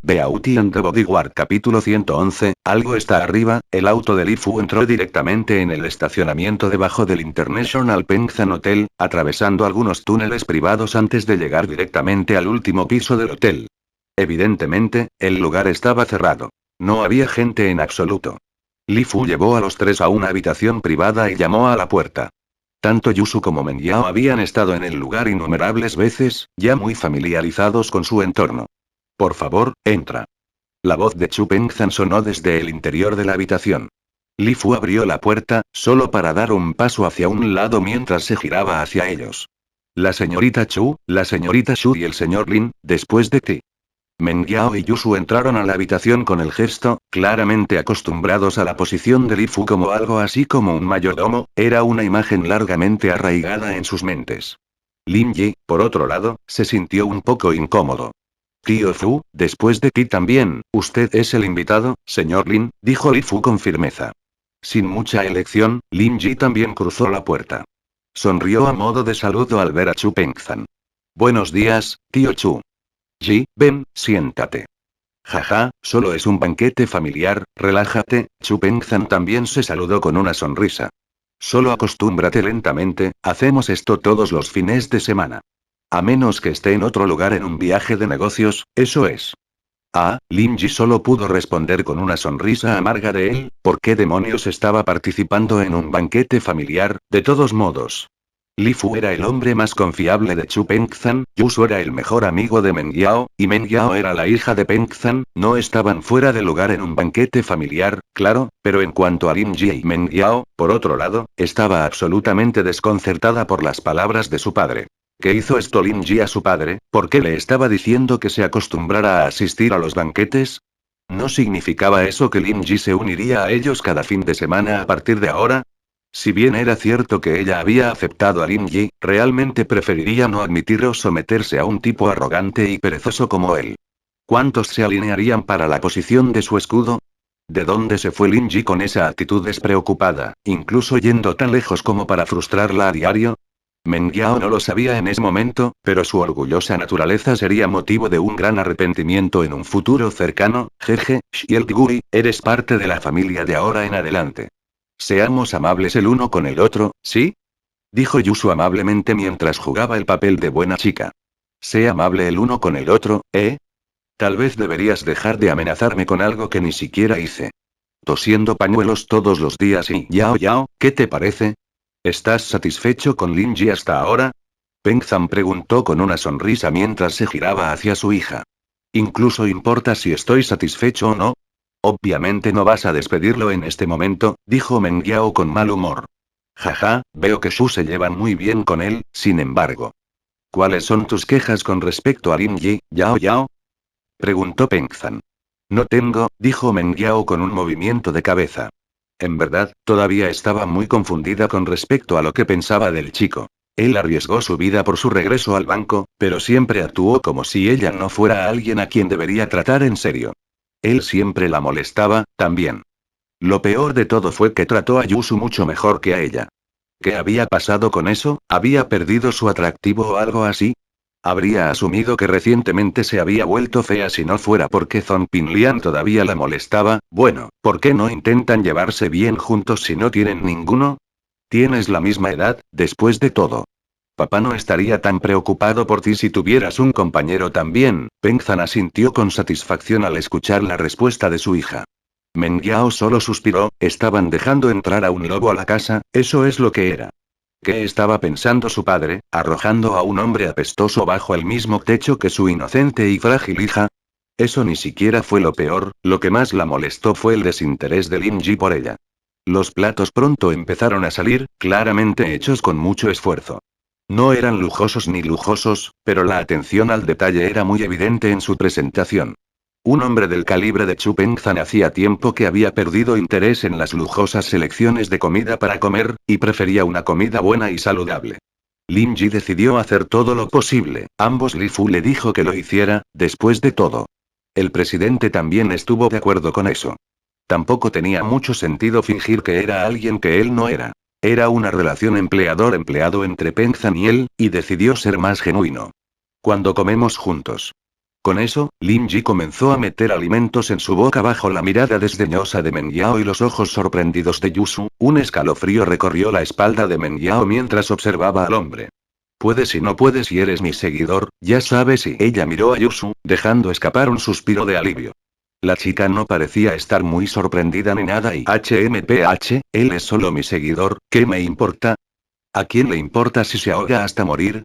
Beauty and the Bodyguard capítulo 111, algo está arriba. El auto de Li Fu entró directamente en el estacionamiento debajo del International Pengzan Hotel, atravesando algunos túneles privados antes de llegar directamente al último piso del hotel. Evidentemente, el lugar estaba cerrado. No había gente en absoluto. Li Fu llevó a los tres a una habitación privada y llamó a la puerta. Tanto Yusu como Meng Yao habían estado en el lugar innumerables veces, ya muy familiarizados con su entorno. Por favor, entra. La voz de Chu Pengzan sonó desde el interior de la habitación. Li Fu abrió la puerta, solo para dar un paso hacia un lado mientras se giraba hacia ellos. La señorita Chu y el señor Lin, después de ti. Meng Yao y Yusu entraron a la habitación con el gesto, claramente acostumbrados a la posición de Li Fu como algo así como un mayordomo, era una imagen largamente arraigada en sus mentes. Lin Yi, por otro lado, se sintió un poco incómodo. Tío Fu, después de ti también, usted es el invitado, señor Lin, dijo Li Fu con firmeza. Sin mucha elección, Lin Yi también cruzó la puerta. Sonrió a modo de saludo al ver a Chu Pengzan. Buenos días, tío Chu. Ji, ven, siéntate. Jaja, solo es un banquete familiar, relájate. Chu Pengzan también se saludó con una sonrisa. Solo acostúmbrate lentamente, hacemos esto todos los fines de semana. A menos que esté en otro lugar en un viaje de negocios, eso es. Ah, Lin Ji solo pudo responder con una sonrisa amarga de él, ¿por qué demonios estaba participando en un banquete familiar? De todos modos. Li Fu era el hombre más confiable de Chu Pengzan, Yusu era el mejor amigo de Meng Yao, y Meng Yao era la hija de Pengzan, no estaban fuera de lugar en un banquete familiar, claro, pero en cuanto a Lin Ji y Meng Yao, por otro lado, estaba absolutamente desconcertada por las palabras de su padre. ¿Qué hizo esto Lin Ji a su padre? ¿Por qué le estaba diciendo que se acostumbrara a asistir a los banquetes? ¿No significaba eso que Lin Ji se uniría a ellos cada fin de semana a partir de ahora? Si bien era cierto que ella había aceptado a Lin Ji, realmente preferiría no admitir o someterse a un tipo arrogante y perezoso como él. ¿Cuántos se alinearían para la posición de su escudo? ¿De dónde se fue Lin Ji con esa actitud despreocupada, incluso yendo tan lejos como para frustrarla a diario? Meng Yao no lo sabía en ese momento, pero su orgullosa naturaleza sería motivo de un gran arrepentimiento en un futuro cercano. Jeje, Xielgui, eres parte de la familia de ahora en adelante. Seamos amables el uno con el otro, ¿sí? Dijo Yusu amablemente mientras jugaba el papel de buena chica. Sé amable el uno con el otro, ¿eh? Tal vez deberías dejar de amenazarme con algo que ni siquiera hice. Tosiendo pañuelos todos los días y Yao, ¿qué te parece? ¿Estás satisfecho con Lin Ji hasta ahora? Pengzan preguntó con una sonrisa mientras se giraba hacia su hija. ¿Incluso importa si estoy satisfecho o no? Obviamente no vas a despedirlo en este momento, dijo Meng Yao con mal humor. Jaja, veo que Shu se llevan muy bien con él, sin embargo. ¿Cuáles son tus quejas con respecto a Lin Ji, Yao? Preguntó Pengzan. No tengo, dijo Meng Yao con un movimiento de cabeza. En verdad, todavía estaba muy confundida con respecto a lo que pensaba del chico. Él arriesgó su vida por su regreso al banco, pero siempre actuó como si ella no fuera alguien a quien debería tratar en serio. Él siempre la molestaba, también. Lo peor de todo fue que trató a Yusu mucho mejor que a ella. ¿Qué había pasado con eso? ¿Había perdido su atractivo o algo así? Habría asumido que recientemente se había vuelto fea si no fuera porque Zhong Pinlian todavía la molestaba. Bueno, ¿por qué no intentan llevarse bien juntos si no tienen ninguno? Tienes la misma edad, después de todo. Papá no estaría tan preocupado por ti si tuvieras un compañero también. Pengzan asintió con satisfacción al escuchar la respuesta de su hija. Meng Yao solo suspiró, estaban dejando entrar a un lobo a la casa, eso es lo que era. ¿Qué estaba pensando su padre, arrojando a un hombre apestoso bajo el mismo techo que su inocente y frágil hija? Eso ni siquiera fue lo peor, lo que más la molestó fue el desinterés de Lin Ji por ella. Los platos pronto empezaron a salir, claramente hechos con mucho esfuerzo. No eran lujosos ni lujosos, pero la atención al detalle era muy evidente en su presentación. Un hombre del calibre de Chu Pengzan hacía tiempo que había perdido interés en las lujosas selecciones de comida para comer, y prefería una comida buena y saludable. Lin Ji decidió hacer todo lo posible, ambos Li Fu le dijo que lo hiciera, después de todo. El presidente también estuvo de acuerdo con eso. Tampoco tenía mucho sentido fingir que era alguien que él no era. Era una relación empleador-empleado entre Pengzan y él, y decidió ser más genuino. Cuando comemos juntos. Con eso, Lin Yi comenzó a meter alimentos en su boca bajo la mirada desdeñosa de Meng Yao y los ojos sorprendidos de Yusu. Un escalofrío recorrió la espalda de Meng Yao mientras observaba al hombre. Puedes y no puedes si eres mi seguidor, ya sabes, y ella miró a Yusu, dejando escapar un suspiro de alivio. La chica no parecía estar muy sorprendida ni nada y HMPH, él es solo mi seguidor, ¿qué me importa? ¿A quién le importa si se ahoga hasta morir?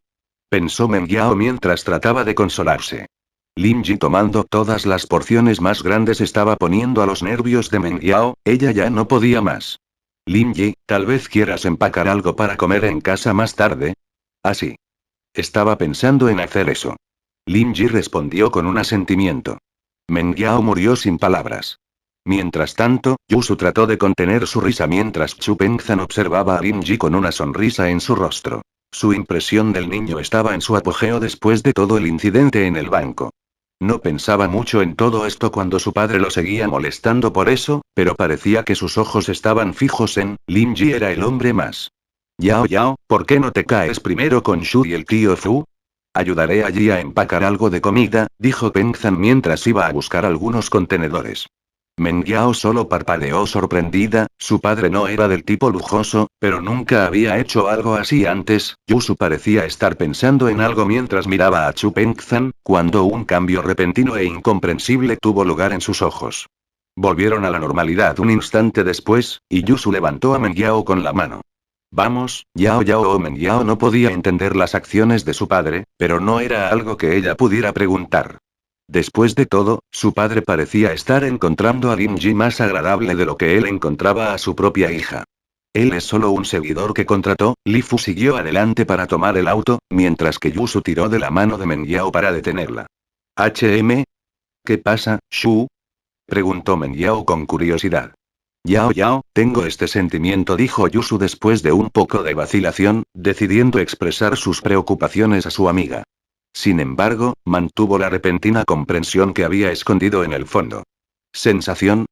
Pensó Meng Yao mientras trataba de consolarse. Lin Yi tomando todas las porciones más grandes estaba poniendo a los nervios de Meng Yao, ella ya no podía más. Lin Yi, tal vez quieras empacar algo para comer en casa más tarde. Así. Estaba pensando en hacer eso. Lin Yi respondió con un asentimiento. Meng Yao murió sin palabras. Mientras tanto, Yusu trató de contener su risa mientras Chu Pengzan observaba a Lin Yi con una sonrisa en su rostro. Su impresión del niño estaba en su apogeo después de todo el incidente en el banco. No pensaba mucho en todo esto cuando su padre lo seguía molestando por eso, pero parecía que sus ojos estaban fijos en Lin Yi. Era el hombre más. Yao Yao, ¿por qué no te caes primero con Shu y el tío Fu? Ayudaré allí a empacar algo de comida, dijo Pengzan mientras iba a buscar algunos contenedores. Meng Yao solo parpadeó sorprendida, su padre no era del tipo lujoso, pero nunca había hecho algo así antes. Yusu parecía estar pensando en algo mientras miraba a Chu Pengzan, cuando un cambio repentino e incomprensible tuvo lugar en sus ojos. Volvieron a la normalidad un instante después, y Yusu levantó a Meng Yao con la mano. Vamos, Yao Yao o Meng Yao no podía entender las acciones de su padre, pero no era algo que ella pudiera preguntar. Después de todo, su padre parecía estar encontrando a Lin Yi más agradable de lo que él encontraba a su propia hija. Él es solo un seguidor que contrató. Li Fu siguió adelante para tomar el auto, mientras que Yusu tiró de la mano de Meng Yao para detenerla. ¿Qué pasa, Shu? Preguntó Meng Yao con curiosidad. Yao Yao, tengo este sentimiento, dijo Yusu después de un poco de vacilación, decidiendo expresar sus preocupaciones a su amiga. Sin embargo, mantuvo la repentina comprensión que había escondido en el fondo. ¿Sensación?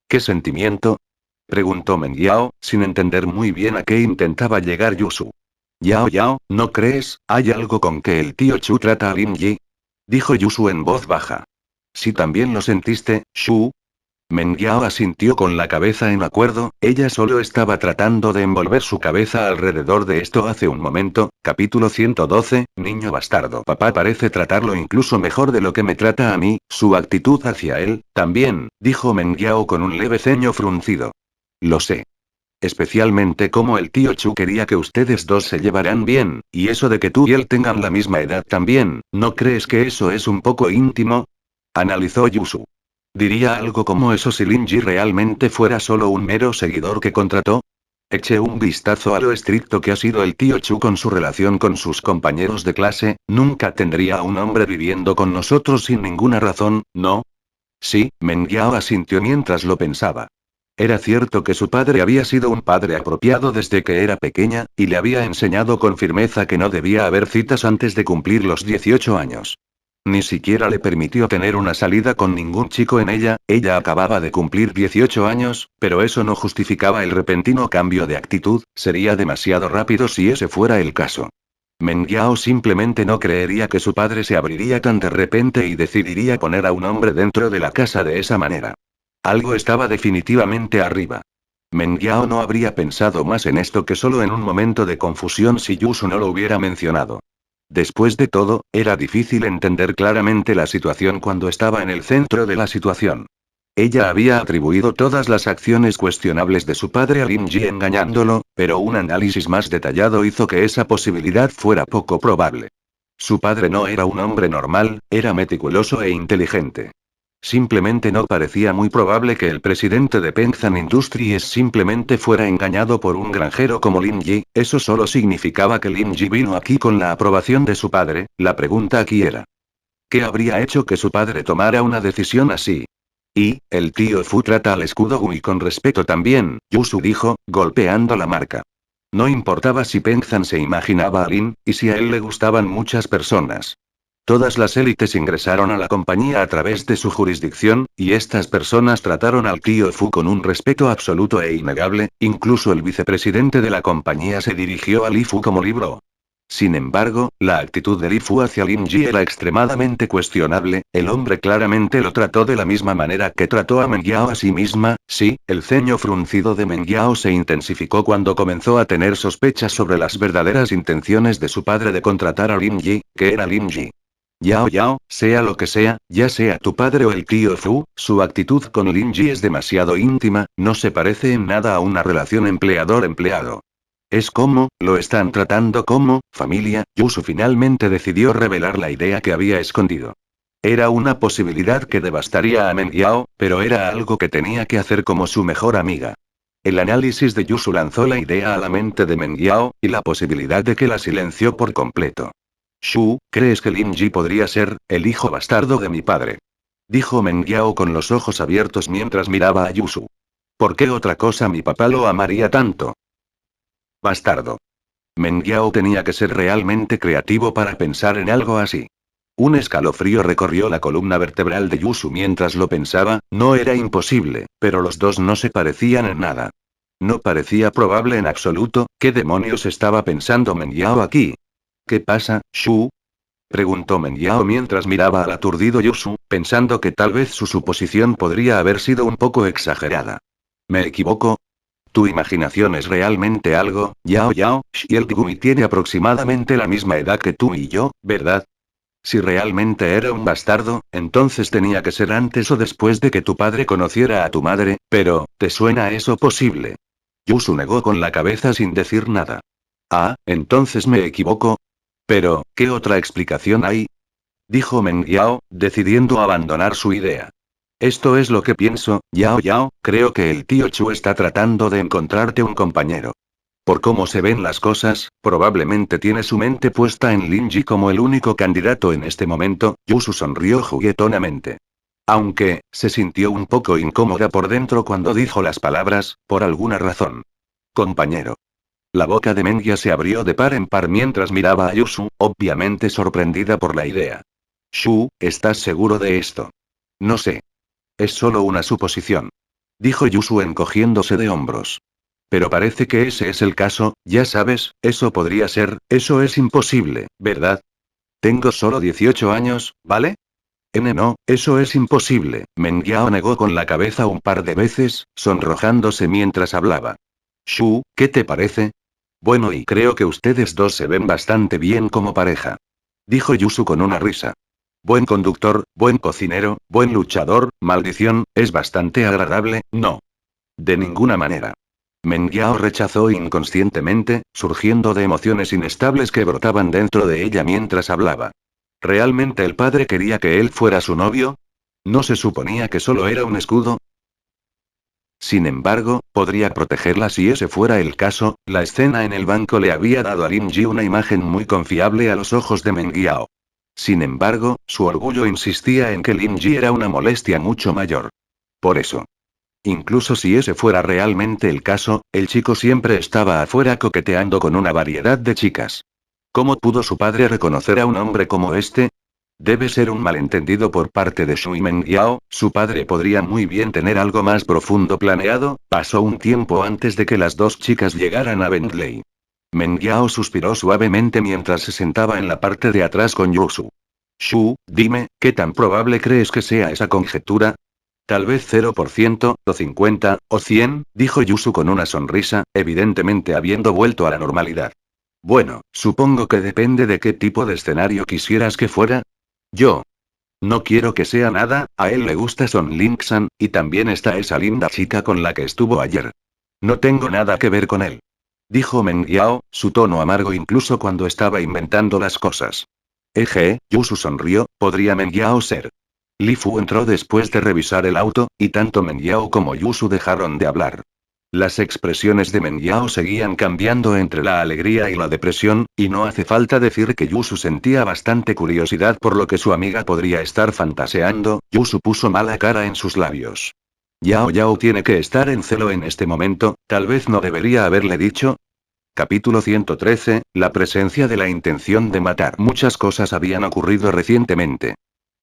¿Qué sentimiento? Preguntó Meng Yao, sin entender muy bien a qué intentaba llegar Yusu. Yao Yao, ¿no crees, hay algo con que el tío Chu trata a Lin Yi? Dijo Yusu en voz baja. ¿Sí también lo sentiste, Shu? Meng Yao asintió con la cabeza en acuerdo, ella solo estaba tratando de envolver su cabeza alrededor de esto hace un momento. Capítulo 112, niño bastardo. Papá parece tratarlo incluso mejor de lo que me trata a mí, su actitud hacia él, también, dijo Meng Yao con un leve ceño fruncido. Lo sé. Especialmente como el tío Chu quería que ustedes dos se llevaran bien, y eso de que tú y él tengan la misma edad también, ¿no crees que eso es un poco íntimo? Analizó Yusu. ¿Diría algo como eso si Lin Yi realmente fuera solo un mero seguidor que contrató? Eché un vistazo a lo estricto que ha sido el tío Chu con su relación con sus compañeros de clase. Nunca tendría a un hombre viviendo con nosotros sin ninguna razón, ¿no? Sí, Meng Yao asintió mientras lo pensaba. Era cierto que su padre había sido un padre apropiado desde que era pequeña, y le había enseñado con firmeza que no debía haber citas antes de cumplir los 18 años. Ni siquiera le permitió tener una salida con ningún chico en ella acababa de cumplir 18 años, pero eso no justificaba el repentino cambio de actitud, sería demasiado rápido si ese fuera el caso. Meng Yao simplemente no creería que su padre se abriría tan de repente y decidiría poner a un hombre dentro de la casa de esa manera. Algo estaba definitivamente arriba. Meng Yao no habría pensado más en esto que solo en un momento de confusión si Yusu no lo hubiera mencionado. Después de todo, era difícil entender claramente la situación cuando estaba en el centro de la situación. Ella había atribuido todas las acciones cuestionables de su padre a Lin Yi engañándolo, pero un análisis más detallado hizo que esa posibilidad fuera poco probable. Su padre no era un hombre normal, era meticuloso e inteligente. Simplemente no parecía muy probable que el presidente de Pengzan Industries simplemente fuera engañado por un granjero como Lin Yi. Eso solo significaba que Lin Yi vino aquí con la aprobación de su padre. La pregunta aquí era: ¿qué habría hecho que su padre tomara una decisión así? Y, el tío Fu trata al escudo Gui con respeto también, Yusu dijo, golpeando la marca. No importaba si Pengzan se imaginaba a Lin, y si a él le gustaban muchas personas. Todas las élites ingresaron a la compañía a través de su jurisdicción, y estas personas trataron al tío Fu con un respeto absoluto e innegable. Incluso el vicepresidente de la compañía se dirigió a Li Fu como libro. Sin embargo, la actitud de Li Fu hacia Lin Ji era extremadamente cuestionable, el hombre claramente lo trató de la misma manera que trató a Meng Yao a sí misma, sí, el ceño fruncido de Meng Yao se intensificó cuando comenzó a tener sospechas sobre las verdaderas intenciones de su padre de contratar a Lin Ji, que era Lin Ji. Yao Yao, sea lo que sea, ya sea tu padre o el tío Fu, su actitud con Lin Ji es demasiado íntima, no se parece en nada a una relación empleador-empleado. Es como, lo están tratando como, familia. Yusu finalmente decidió revelar la idea que había escondido. Era una posibilidad que devastaría a Meng Yao, pero era algo que tenía que hacer como su mejor amiga. El análisis de Yusu lanzó la idea a la mente de Meng Yao, y la posibilidad de que la silenció por completo. Shu, ¿crees que Lin Ji podría ser, el hijo bastardo de mi padre? Dijo Meng Yao con los ojos abiertos mientras miraba a Yusu. ¿Por qué otra cosa mi papá lo amaría tanto? Bastardo. Meng Yao tenía que ser realmente creativo para pensar en algo así. Un escalofrío recorrió la columna vertebral de Yusu mientras lo pensaba, no era imposible, pero los dos no se parecían en nada. No parecía probable en absoluto. ¿Qué demonios estaba pensando Meng Yao aquí? ¿Qué pasa, Shu? Preguntó Meng Yao mientras miraba al aturdido Yusu, pensando que tal vez su suposición podría haber sido un poco exagerada. ¿Me equivoco? Tu imaginación es realmente algo. Yao Yao, Shielgumi tiene aproximadamente la misma edad que tú y yo, ¿verdad? Si realmente era un bastardo, entonces tenía que ser antes o después de que tu padre conociera a tu madre, pero, ¿te suena eso posible? Yusu negó con la cabeza sin decir nada. Ah, entonces me equivoco. Pero, ¿qué otra explicación hay? Dijo Meng Yao, decidiendo abandonar su idea. Esto es lo que pienso, Yao Yao, creo que el tío Chu está tratando de encontrarte un compañero. Por cómo se ven las cosas, probablemente tiene su mente puesta en Lin Ji como el único candidato en este momento. Yusu sonrió juguetonamente. Aunque, se sintió un poco incómoda por dentro cuando dijo las palabras, por alguna razón. Compañero. La boca de Meng Ya se abrió de par en par mientras miraba a Yusu, obviamente sorprendida por la idea. Shu, ¿estás seguro de esto? No sé. Es solo una suposición. Dijo Yusu encogiéndose de hombros. Pero parece que ese es el caso, ya sabes, eso podría ser, eso es imposible, ¿verdad? Tengo solo 18 años, ¿vale? No, eso es imposible. Meng Yao negó con la cabeza un par de veces, sonrojándose mientras hablaba. Shu, ¿qué te parece? Bueno, y creo que ustedes dos se ven bastante bien como pareja. Dijo Yusu con una risa. Buen conductor, buen cocinero, buen luchador, maldición, es bastante agradable, ¿no? De ninguna manera. Meng Yao rechazó inconscientemente, surgiendo de emociones inestables que brotaban dentro de ella mientras hablaba. ¿Realmente el padre quería que él fuera su novio? ¿No se suponía que solo era un escudo? Sin embargo, podría protegerla si ese fuera el caso. La escena en el banco le había dado a Lin Ji una imagen muy confiable a los ojos de Meng Yao. Sin embargo, su orgullo insistía en que Lin Ji era una molestia mucho mayor. Por eso. Incluso si ese fuera realmente el caso, el chico siempre estaba afuera coqueteando con una variedad de chicas. ¿Cómo pudo su padre reconocer a un hombre como este? Debe ser un malentendido por parte de Shui Meng Yao, su padre podría muy bien tener algo más profundo planeado. Pasó un tiempo antes de que las dos chicas llegaran a Bentley. Meng Yao suspiró suavemente mientras se sentaba en la parte de atrás con Yusu. Shu, dime, ¿qué tan probable crees que sea esa conjetura? Tal vez 0%, o 50, o 100, dijo Yusu con una sonrisa, evidentemente habiendo vuelto a la normalidad. Bueno, supongo que depende de qué tipo de escenario quisieras que fuera. Yo. No quiero que sea nada, a él le gusta Son Lin-san, y también está esa linda chica con la que estuvo ayer. No tengo nada que ver con él. Dijo Meng Yao, su tono amargo incluso cuando estaba inventando las cosas. Yusu sonrió, ¿podría Meng Yao ser? Li Fu entró después de revisar el auto, y tanto Meng Yao como Yusu dejaron de hablar. Las expresiones de Meng Yao seguían cambiando entre la alegría y la depresión, y no hace falta decir que Yusu sentía bastante curiosidad por lo que su amiga podría estar fantaseando. Yusu puso mala cara en sus labios. Yao Yao tiene que estar en celo en este momento, tal vez no debería haberle dicho. Capítulo 113, la presencia de la intención de matar. Muchas cosas habían ocurrido recientemente.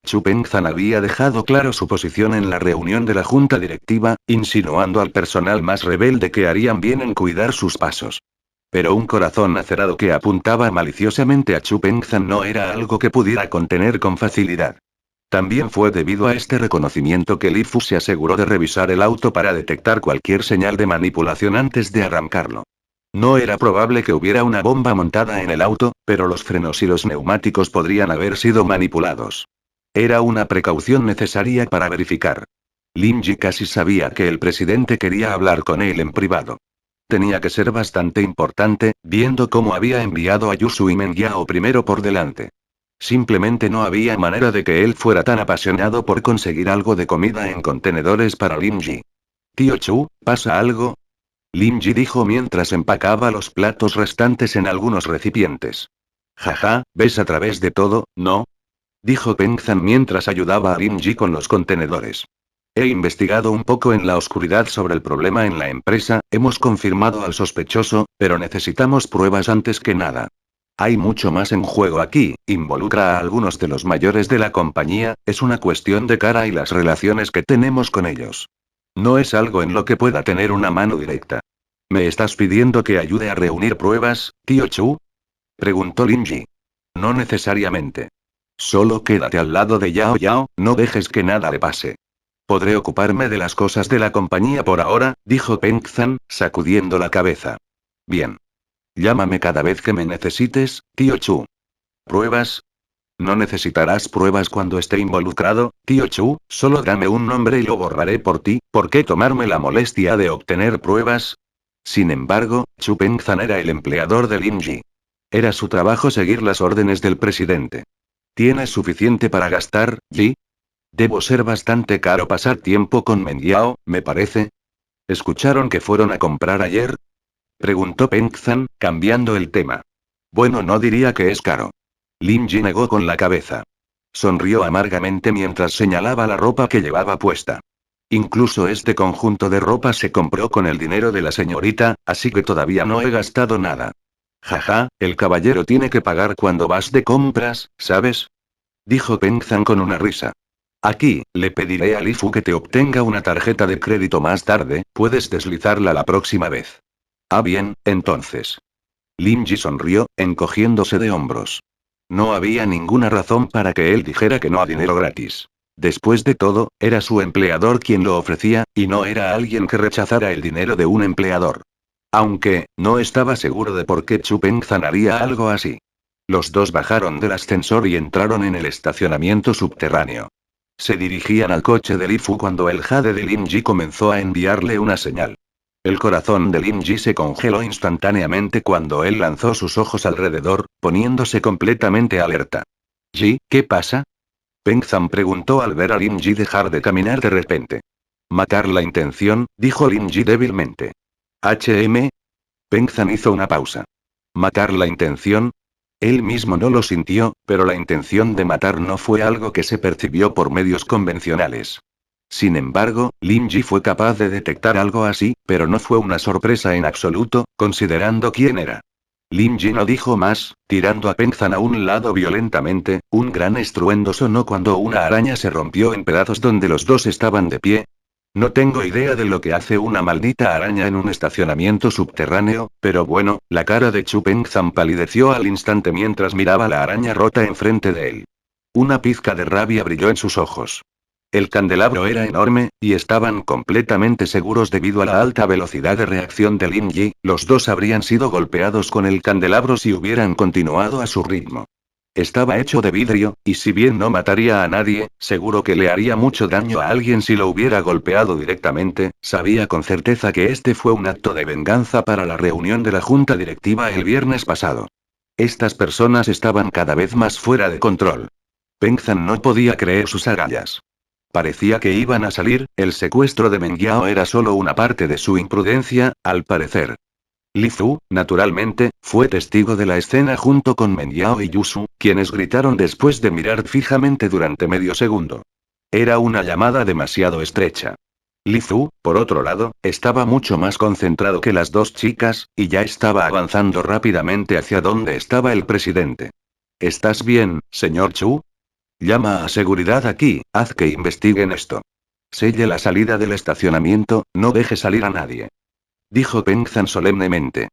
Chu Pengzan había dejado claro su posición en la reunión de la junta directiva, insinuando al personal más rebelde que harían bien en cuidar sus pasos. Pero un corazón acerado que apuntaba maliciosamente a Chu Pengzan no era algo que pudiera contener con facilidad. También fue debido a este reconocimiento que Li Fu se aseguró de revisar el auto para detectar cualquier señal de manipulación antes de arrancarlo. No era probable que hubiera una bomba montada en el auto, pero los frenos y los neumáticos podrían haber sido manipulados. Era una precaución necesaria para verificar. Lin Ji casi sabía que el presidente quería hablar con él en privado. Tenía que ser bastante importante, viendo cómo había enviado a Yusu y Meng Yao primero por delante. Simplemente no había manera de que él fuera tan apasionado por conseguir algo de comida en contenedores para Lin Ji. Tío Chu, ¿pasa algo? Lin Ji dijo mientras empacaba los platos restantes en algunos recipientes. Jaja, ¿ves a través de todo, no? Dijo Pengzan mientras ayudaba a Lin Ji con los contenedores. He investigado un poco en la oscuridad sobre el problema en la empresa, hemos confirmado al sospechoso, pero necesitamos pruebas antes que nada. Hay mucho más en juego aquí, involucra a algunos de los mayores de la compañía, es una cuestión de cara y las relaciones que tenemos con ellos. No es algo en lo que pueda tener una mano directa. ¿Me estás pidiendo que ayude a reunir pruebas, tío Chu? Preguntó Lin Ji. No necesariamente. Solo quédate al lado de Yao Yao, no dejes que nada le pase. Podré ocuparme de las cosas de la compañía por ahora, dijo Pengzan, sacudiendo la cabeza. Bien. Llámame cada vez que me necesites, tío Chu. ¿Pruebas? No necesitarás pruebas cuando esté involucrado, tío Chu, solo dame un nombre y lo borraré por ti, ¿por qué tomarme la molestia de obtener pruebas? Sin embargo, Chu Pengzan era el empleador de Lin Ji. Era su trabajo seguir las órdenes del presidente. ¿Tienes suficiente para gastar, Ji? Debo ser bastante caro pasar tiempo con Meng Yao, me parece. ¿Escucharon que fueron a comprar ayer? Preguntó Pengzan, cambiando el tema. Bueno, no diría que es caro. Lin Ji negó con la cabeza. Sonrió amargamente mientras señalaba la ropa que llevaba puesta. Incluso este conjunto de ropa se compró con el dinero de la señorita, así que todavía no he gastado nada. Jaja, el caballero tiene que pagar cuando vas de compras, ¿sabes? Dijo Pengzan con una risa. Aquí, le pediré a Li Fu que te obtenga una tarjeta de crédito más tarde, puedes deslizarla la próxima vez. Ah bien, entonces. Lin Ji sonrió, encogiéndose de hombros. No había ninguna razón para que él dijera que no a dinero gratis. Después de todo, era su empleador quien lo ofrecía, y no era alguien que rechazara el dinero de un empleador. Aunque, no estaba seguro de por qué Chu Pengzan haría algo así. Los dos bajaron del ascensor y entraron en el estacionamiento subterráneo. Se dirigían al coche de Li Fu cuando el jade de Lin Ji comenzó a enviarle una señal. El corazón de Lin Ji se congeló instantáneamente cuando él lanzó sus ojos alrededor, poniéndose completamente alerta. ¿Ji, qué pasa? Pengzan preguntó al ver a Lin Ji dejar de caminar de repente. Matar la intención, dijo Lin Ji débilmente. Pengzan hizo una pausa. ¿Matar la intención? Él mismo no lo sintió, pero la intención de matar no fue algo que se percibió por medios convencionales. Sin embargo, Lin Ji fue capaz de detectar algo así, pero no fue una sorpresa en absoluto, considerando quién era. Lin Ji no dijo más, tirando a Pengzan a un lado violentamente, un gran estruendo sonó cuando una araña se rompió en pedazos donde los dos estaban de pie. No tengo idea de lo que hace una maldita araña en un estacionamiento subterráneo, pero bueno, la cara de Chu Pengzan palideció al instante mientras miraba la araña rota enfrente de él. Una pizca de rabia brilló en sus ojos. El candelabro era enorme, y estaban completamente seguros debido a la alta velocidad de reacción de Lin Ji, los dos habrían sido golpeados con el candelabro si hubieran continuado a su ritmo. Estaba hecho de vidrio, y si bien no mataría a nadie, seguro que le haría mucho daño a alguien si lo hubiera golpeado directamente, sabía con certeza que este fue un acto de venganza para la reunión de la junta directiva el viernes pasado. Estas personas estaban cada vez más fuera de control. Pengzan no podía creer sus agallas. Parecía que iban a salir, el secuestro de Meng Yao era solo una parte de su imprudencia, al parecer. Li Fu, naturalmente, fue testigo de la escena junto con Meng Yao y Yusu, quienes gritaron después de mirar fijamente durante medio segundo. Era una llamada demasiado estrecha. Li Fu, por otro lado, estaba mucho más concentrado que las dos chicas, y ya estaba avanzando rápidamente hacia donde estaba el presidente. ¿Estás bien, señor Chu? Llama a seguridad aquí, haz que investiguen esto. Selle la salida del estacionamiento, no deje salir a nadie. Dijo Pengzan solemnemente.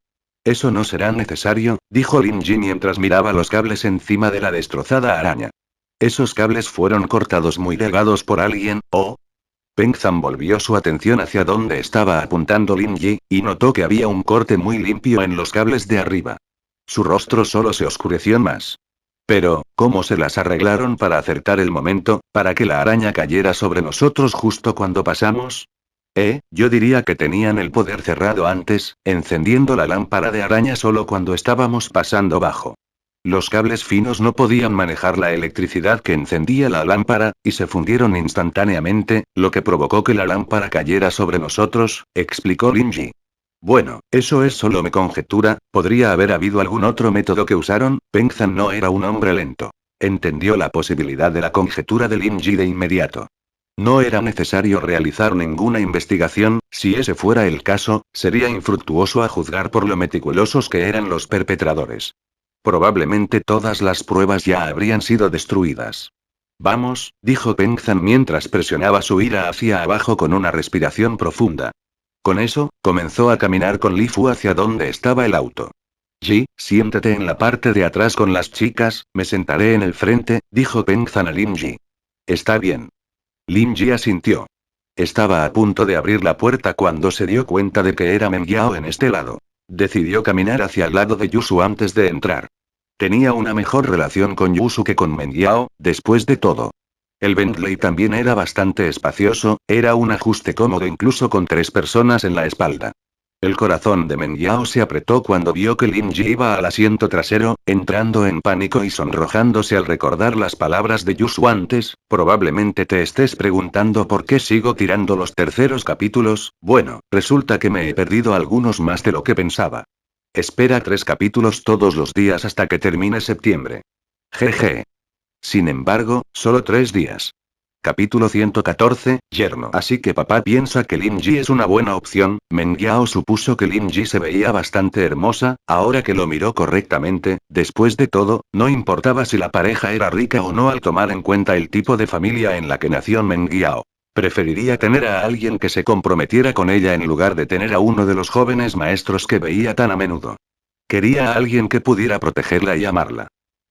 Eso no será necesario, dijo Lin Ji mientras miraba los cables encima de la destrozada araña. Esos cables fueron cortados muy delgados por alguien, ¿o? Peng Zhan volvió su atención hacia donde estaba apuntando Lin Ji, y notó que había un corte muy limpio en los cables de arriba. Su rostro solo se oscureció más. Pero, ¿cómo se las arreglaron para acertar el momento, para que la araña cayera sobre nosotros justo cuando pasamos? Yo diría que tenían el poder cerrado antes, encendiendo la lámpara de araña solo cuando estábamos pasando bajo. Los cables finos no podían manejar la electricidad que encendía la lámpara, y se fundieron instantáneamente, lo que provocó que la lámpara cayera sobre nosotros, explicó Lin Ji. Bueno, eso es solo mi conjetura, ¿podría haber habido algún otro método que usaron? Peng Zhan no era un hombre lento. Entendió la posibilidad de la conjetura de Lin Ji de inmediato. No era necesario realizar ninguna investigación, si ese fuera el caso, sería infructuoso a juzgar por lo meticulosos que eran los perpetradores. Probablemente todas las pruebas ya habrían sido destruidas. Vamos, dijo Peng Zhan mientras presionaba su ira hacia abajo con una respiración profunda. Con eso, comenzó a caminar con Li Fu hacia donde estaba el auto. Ji, siéntate en la parte de atrás con las chicas, me sentaré en el frente, dijo Peng Zhan a Lin Ji. Está bien. Lin Ji asintió. Estaba a punto de abrir la puerta cuando se dio cuenta de que era Meng Yao en este lado. Decidió caminar hacia el lado de Yusu antes de entrar. Tenía una mejor relación con Yusu que con Meng Yao, después de todo. El Bentley también era bastante espacioso, era un ajuste cómodo incluso con 3 personas en la espalda. El corazón de Meng Yao se apretó cuando vio que Lin Ji iba al asiento trasero, entrando en pánico y sonrojándose al recordar las palabras de Yusu antes. Probablemente te estés preguntando por qué sigo tirando los terceros capítulos. Bueno, resulta que me he perdido algunos más de lo que pensaba. Espera 3 capítulos todos los días hasta que termine septiembre. Jeje. Sin embargo, solo 3 días. Capítulo 114, yerno. Así que papá piensa que Lin Ji es una buena opción. Meng Yao supuso que Lin Ji se veía bastante hermosa, ahora que lo miró correctamente. Después de todo, no importaba si la pareja era rica o no al tomar en cuenta el tipo de familia en la que nació Meng Yao. Preferiría tener a alguien que se comprometiera con ella en lugar de tener a uno de los jóvenes maestros que veía tan a menudo. Quería a alguien que pudiera protegerla y amarla.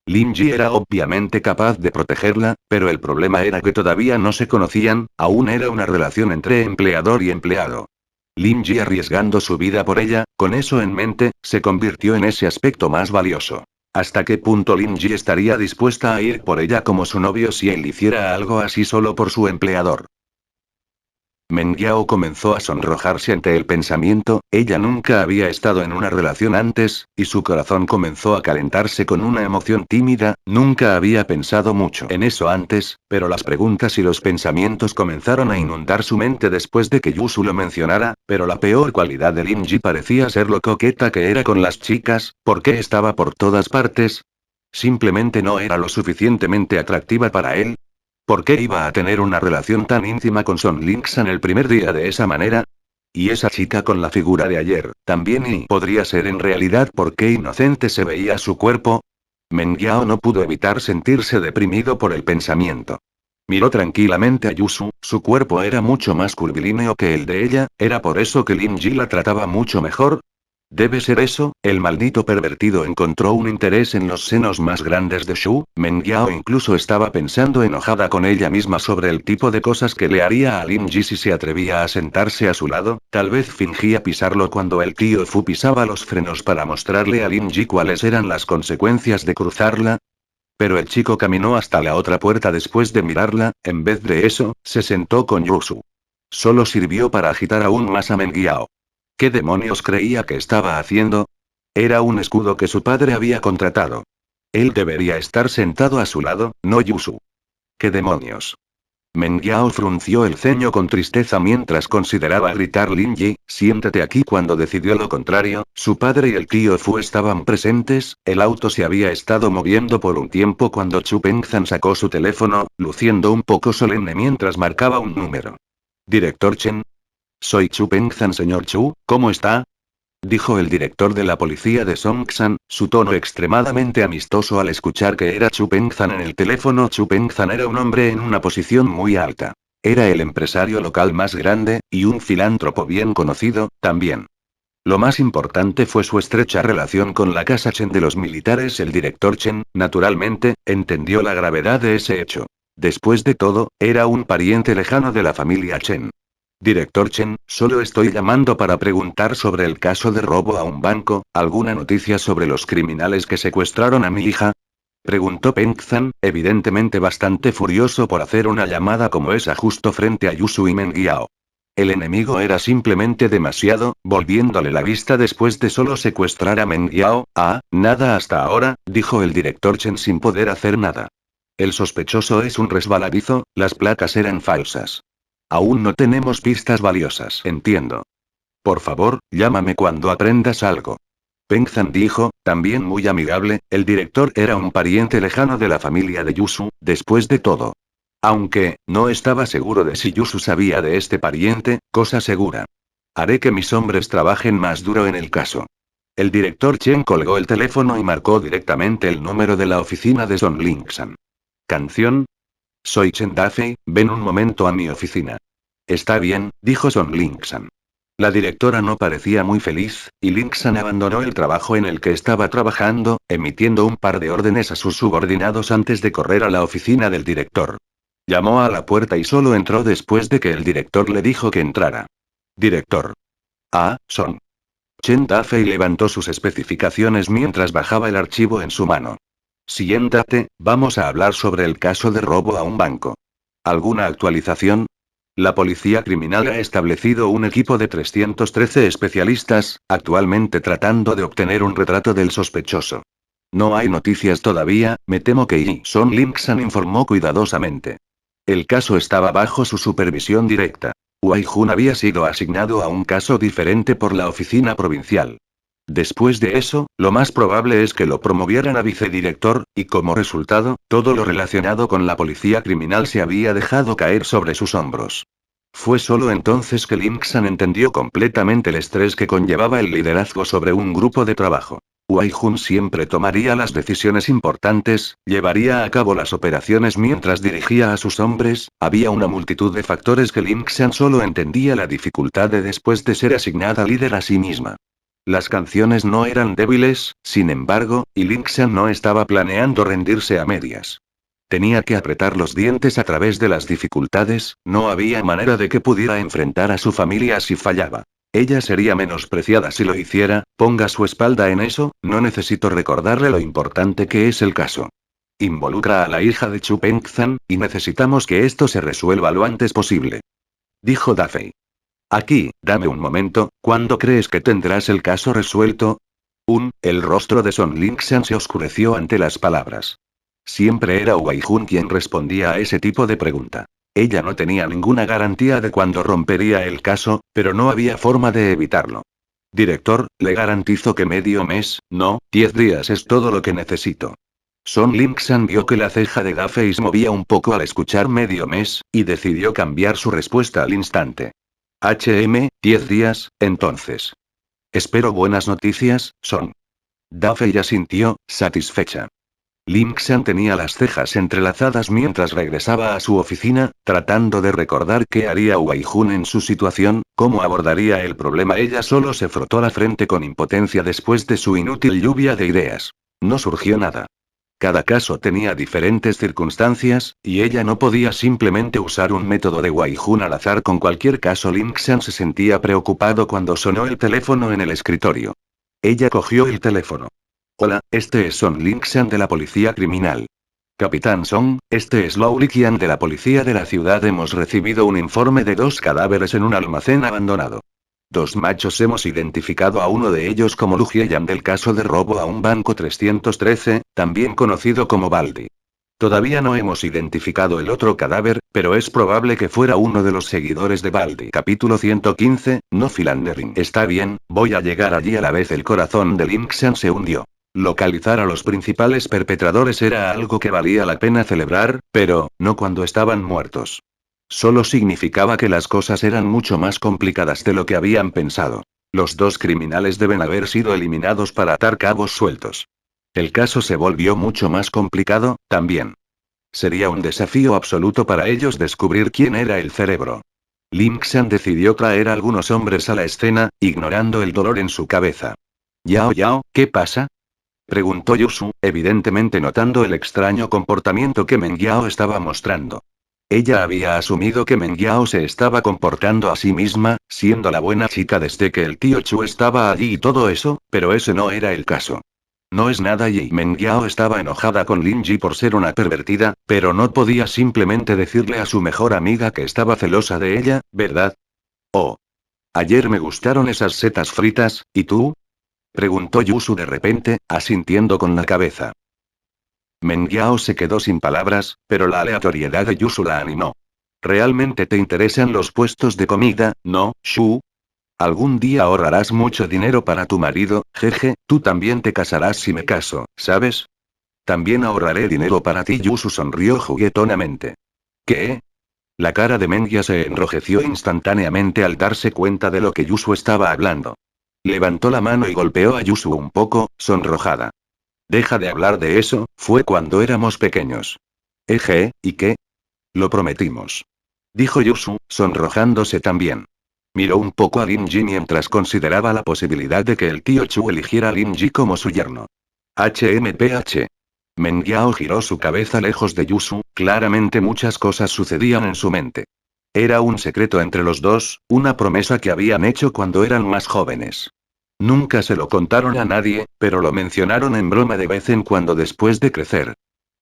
Lin Ji era obviamente capaz de protegerla, pero el problema era que todavía no se conocían, aún era una relación entre empleador y empleado. Lin Ji arriesgando su vida por ella, con eso en mente, se convirtió en ese aspecto más valioso. ¿Hasta qué punto Lin Ji estaría dispuesta a ir por ella como su novio si él hiciera algo así solo por su empleador? Meng Yao comenzó a sonrojarse ante el pensamiento, ella nunca había estado en una relación antes, y su corazón comenzó a calentarse con una emoción tímida, nunca había pensado mucho en eso antes, pero las preguntas y los pensamientos comenzaron a inundar su mente después de que Yusu lo mencionara, pero la peor cualidad de Lin Ji parecía ser lo coqueta que era con las chicas. ¿Por qué estaba por todas partes? ¿Simplemente no era lo suficientemente atractiva para él? ¿Por qué iba a tener una relación tan íntima con Son Lin-san el primer día de esa manera? Y esa chica con la figura de ayer, también, y podría ser en realidad por qué inocente se veía su cuerpo. Meng Yao no pudo evitar sentirse deprimido por el pensamiento. Miró tranquilamente a Yusu, su cuerpo era mucho más curvilíneo que el de ella, ¿era por eso que Lin Ji la trataba mucho mejor? Debe ser eso, el maldito pervertido encontró un interés en los senos más grandes de Shu. Meng Yao incluso estaba pensando enojada con ella misma sobre el tipo de cosas que le haría a Lin Ji si se atrevía a sentarse a su lado, tal vez fingía pisarlo cuando el tío Fu pisaba los frenos para mostrarle a Lin Ji cuáles eran las consecuencias de cruzarla. Pero el chico caminó hasta la otra puerta después de mirarla, en vez de eso, se sentó con Yusu. Solo sirvió para agitar aún más a Meng Yao. ¿Qué demonios creía que estaba haciendo? Era un escudo que su padre había contratado. Él debería estar sentado a su lado, no Yusu. ¿Qué demonios? Meng Yao frunció el ceño con tristeza mientras consideraba gritar Lin Ji, siéntate aquí. Cuando decidió lo contrario, su padre y el tío Fu estaban presentes. El auto se había estado moviendo por un tiempo cuando Chu Pengzhan sacó su teléfono, luciendo un poco solemne mientras marcaba un número. Director Chen. Soy Chu Pengzhan, señor Chu, ¿cómo está? Dijo el director de la policía de Songsan, su tono extremadamente amistoso al escuchar que era Chu Pengzhan en el teléfono. Chu Pengzhan era un hombre en una posición muy alta. Era el empresario local más grande, y un filántropo bien conocido, también. Lo más importante fue su estrecha relación con la casa Chen de los militares. El director Chen, naturalmente, entendió la gravedad de ese hecho. Después de todo, era un pariente lejano de la familia Chen. Director Chen, solo estoy llamando para preguntar sobre el caso de robo a un banco. ¿Alguna noticia sobre los criminales que secuestraron a mi hija? Preguntó Peng Zhan, evidentemente bastante furioso por hacer una llamada como esa justo frente a Yusu y Meng Yao. El enemigo era simplemente demasiado, volviéndole la vista después de solo secuestrar a Meng Yao. Nada hasta ahora, dijo el director Chen sin poder hacer nada. El sospechoso es un resbaladizo, las placas eran falsas. Aún no tenemos pistas valiosas. Entiendo. Por favor, llámame cuando aprendas algo. Peng Zhan dijo, también muy amigable, el director era un pariente lejano de la familia de Yusu, después de todo. Aunque, no estaba seguro de si Yusu sabía de este pariente, cosa segura. Haré que mis hombres trabajen más duro en el caso. El director Chen colgó el teléfono y marcó directamente el número de la oficina de Son Lingshan. ¿Canción? Soy Chen Dafei, ven un momento a mi oficina. Está bien, dijo Son Lingshan. La directora no parecía muy feliz, y Lingshan abandonó el trabajo en el que estaba trabajando, emitiendo un par de órdenes a sus subordinados antes de correr a la oficina del director. Llamó a la puerta y solo entró después de que el director le dijo que entrara. Director. Son. Chen Dafei levantó sus especificaciones mientras bajaba el archivo en su mano. Siéntate, vamos a hablar sobre el caso de robo a un banco. ¿Alguna actualización? La policía criminal ha establecido un equipo de 313 especialistas, actualmente tratando de obtener un retrato del sospechoso. No hay noticias todavía, me temo que Son Lingshan informó cuidadosamente. El caso estaba bajo su supervisión directa. Wei Jun había sido asignado a un caso diferente por la oficina provincial. Después de eso, lo más probable es que lo promovieran a vicedirector, y como resultado, todo lo relacionado con la policía criminal se había dejado caer sobre sus hombros. Fue solo entonces que Lingshan entendió completamente el estrés que conllevaba el liderazgo sobre un grupo de trabajo. Wei Jun siempre tomaría las decisiones importantes, llevaría a cabo las operaciones mientras dirigía a sus hombres. Había una multitud de factores que Lingshan solo entendía la dificultad de después de ser asignada líder a sí misma. Las canciones no eran débiles, sin embargo, y Lingshan no estaba planeando rendirse a medias. Tenía que apretar los dientes a través de las dificultades, no había manera de que pudiera enfrentar a su familia si fallaba. Ella sería menospreciada si lo hiciera, ponga su espalda en eso, no necesito recordarle lo importante que es el caso. Involucra a la hija de Chu Pengzhan, y necesitamos que esto se resuelva lo antes posible. Dijo Dafei. Aquí, dame un momento, ¿cuándo crees que tendrás el caso resuelto? El rostro de Son Lingshan se oscureció ante las palabras. Siempre era Wei Jun quien respondía a ese tipo de pregunta. Ella no tenía ninguna garantía de cuándo rompería el caso, pero no había forma de evitarlo. Director, le garantizo que medio mes, no, 10 días es todo lo que necesito. Son Lingshan vio que la ceja de Dafei se movía un poco al escuchar medio mes, y decidió cambiar su respuesta al instante. 10 días, entonces. Espero buenas noticias, Son. Dafei asintió, satisfecha. Lingshan tenía las cejas entrelazadas mientras regresaba a su oficina, tratando de recordar qué haría Wei Jun en su situación, cómo abordaría el problema. Ella solo se frotó la frente con impotencia después de su inútil lluvia de ideas. No surgió nada. Cada caso tenía diferentes circunstancias, y ella no podía simplemente usar un método de Wei Jun al azar con cualquier caso. Lingshan se sentía preocupado cuando sonó el teléfono en el escritorio. Ella cogió el teléfono. Hola, este es Son Lingshan de la policía criminal. Capitán Song, este es Lou Liqian de la policía de la ciudad. Hemos recibido un informe de 2 cadáveres en un almacén abandonado. 2 machos. Hemos identificado a uno de ellos como Lu Jieyan del caso de robo a un banco 313, también conocido como Baldi. Todavía no hemos identificado el otro cadáver, pero es probable que fuera uno de los seguidores de Baldi. Capítulo 115, no philandering. Está bien, voy a llegar allí a la vez. El corazón de Lingshan se hundió. Localizar a los principales perpetradores era algo que valía la pena celebrar, pero, no cuando estaban muertos. Solo significaba que las cosas eran mucho más complicadas de lo que habían pensado. Los 2 criminales deben haber sido eliminados para atar cabos sueltos. El caso se volvió mucho más complicado, también. Sería un desafío absoluto para ellos descubrir quién era el cerebro. Lim Xan decidió traer a algunos hombres a la escena, ignorando el dolor en su cabeza. Yao Yao, ¿qué pasa? Preguntó Yusu, evidentemente notando el extraño comportamiento que Meng Yao estaba mostrando. Ella había asumido que Meng Yao se estaba comportando a sí misma, siendo la buena chica desde que el tío Chu estaba allí y todo eso, pero ese no era el caso. No es nada y Meng Yao estaba enojada con Lin Ji por ser una pervertida, pero no podía simplemente decirle a su mejor amiga que estaba celosa de ella, ¿verdad? Oh. Ayer me gustaron esas setas fritas, ¿y tú? Preguntó Yusu de repente, asintiendo con la cabeza. Meng Yao se quedó sin palabras, pero la aleatoriedad de Yusu la animó. ¿Realmente te interesan los puestos de comida, no, Shu? Algún día ahorrarás mucho dinero para tu marido, jeje, tú también te casarás si me caso, ¿sabes? También ahorraré dinero para ti. Yusu sonrió juguetonamente. ¿Qué? La cara de Meng Ya se enrojeció instantáneamente al darse cuenta de lo que Yusu estaba hablando. Levantó la mano y golpeó a Yusu un poco, sonrojada. Deja de hablar de eso, fue cuando éramos pequeños. Eje, ¿y qué? Lo prometimos. Dijo Yusu, sonrojándose también. Miró un poco a Lin Ji mientras consideraba la posibilidad de que el tío Chu eligiera a Lin Ji como su yerno. HMPH. Meng Yao giró su cabeza lejos de Yusu, claramente muchas cosas sucedían en su mente. Era un secreto entre los dos, una promesa que habían hecho cuando eran más jóvenes. Nunca se lo contaron a nadie, pero lo mencionaron en broma de vez en cuando después de crecer.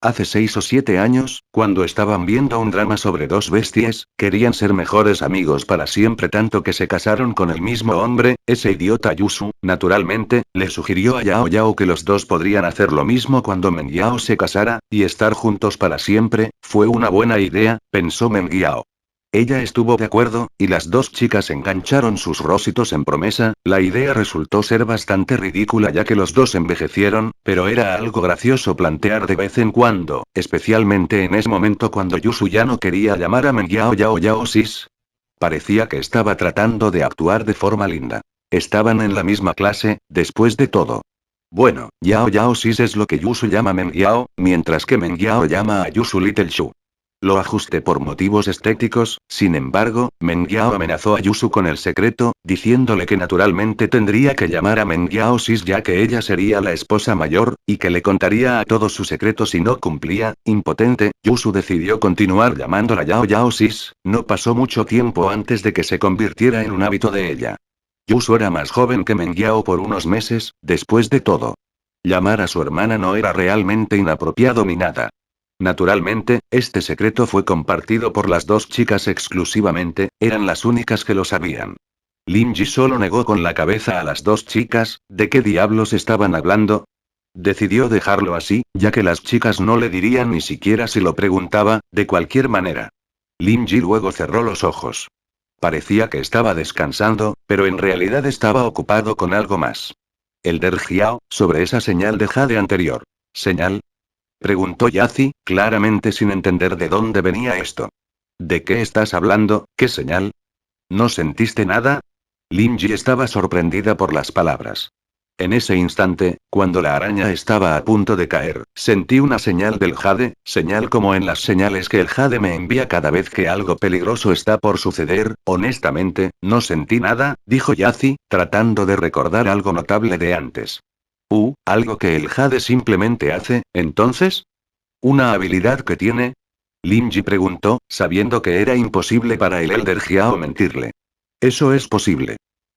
Hace 6 o 7 años, cuando estaban viendo un drama sobre dos bestias, querían ser mejores amigos para siempre tanto que se casaron con el mismo hombre, ese idiota Yusu, naturalmente, le sugirió a Yao Yao que los dos podrían hacer lo mismo cuando Meng Yao se casara, y estar juntos para siempre, fue una buena idea, pensó Meng Yao. Ella estuvo de acuerdo, y las dos chicas engancharon sus rositos en promesa. La idea resultó ser bastante ridícula ya que los dos envejecieron, pero era algo gracioso plantear de vez en cuando, especialmente en ese momento cuando Yusu ya no quería llamar a Meng Yao Yao Yao Sis. Parecía que estaba tratando de actuar de forma linda. Estaban en la misma clase, después de todo. Bueno, Yao Yao Sis es lo que Yusu llama Meng Yao, mientras que Meng Yao llama a Yusu Little Shu. Lo ajusté por motivos estéticos, sin embargo, Meng Yao amenazó a Yusu con el secreto, diciéndole que naturalmente tendría que llamar a Meng Yao Sis ya que ella sería la esposa mayor, y que le contaría a todos su secreto si no cumplía. Impotente, Yusu decidió continuar llamándola Yao Yao Sis. No pasó mucho tiempo antes de que se convirtiera en un hábito de ella. Yusu era más joven que Meng Yao por unos meses, después de todo. Llamar a su hermana no era realmente inapropiado ni nada. Naturalmente, este secreto fue compartido por las dos chicas exclusivamente, eran las únicas que lo sabían. Lin Ji solo negó con la cabeza a las dos chicas, ¿de qué diablos estaban hablando? Decidió dejarlo así, ya que las chicas no le dirían ni siquiera si lo preguntaba, de cualquier manera. Lin Ji luego cerró los ojos. Parecía que estaba descansando, pero en realidad estaba ocupado con algo más. El Derjiao, sobre esa señal de jade anterior. ¿Señal? Preguntó Yazi, claramente sin entender de dónde venía esto. ¿De qué estás hablando? ¿Qué señal? ¿No sentiste nada? Lin Ji estaba sorprendida por las palabras. En ese instante, cuando la araña estaba a punto de caer, sentí una señal del jade, señal como en las señales que el jade me envía cada vez que algo peligroso está por suceder. Honestamente, no sentí nada, dijo Yazi, tratando de recordar algo notable de antes. Algo que el jade simplemente hace, entonces. ¿Una habilidad que tiene? Lin Ji preguntó, sabiendo que era imposible para el Elder Jiao mentirle. Eso es posible.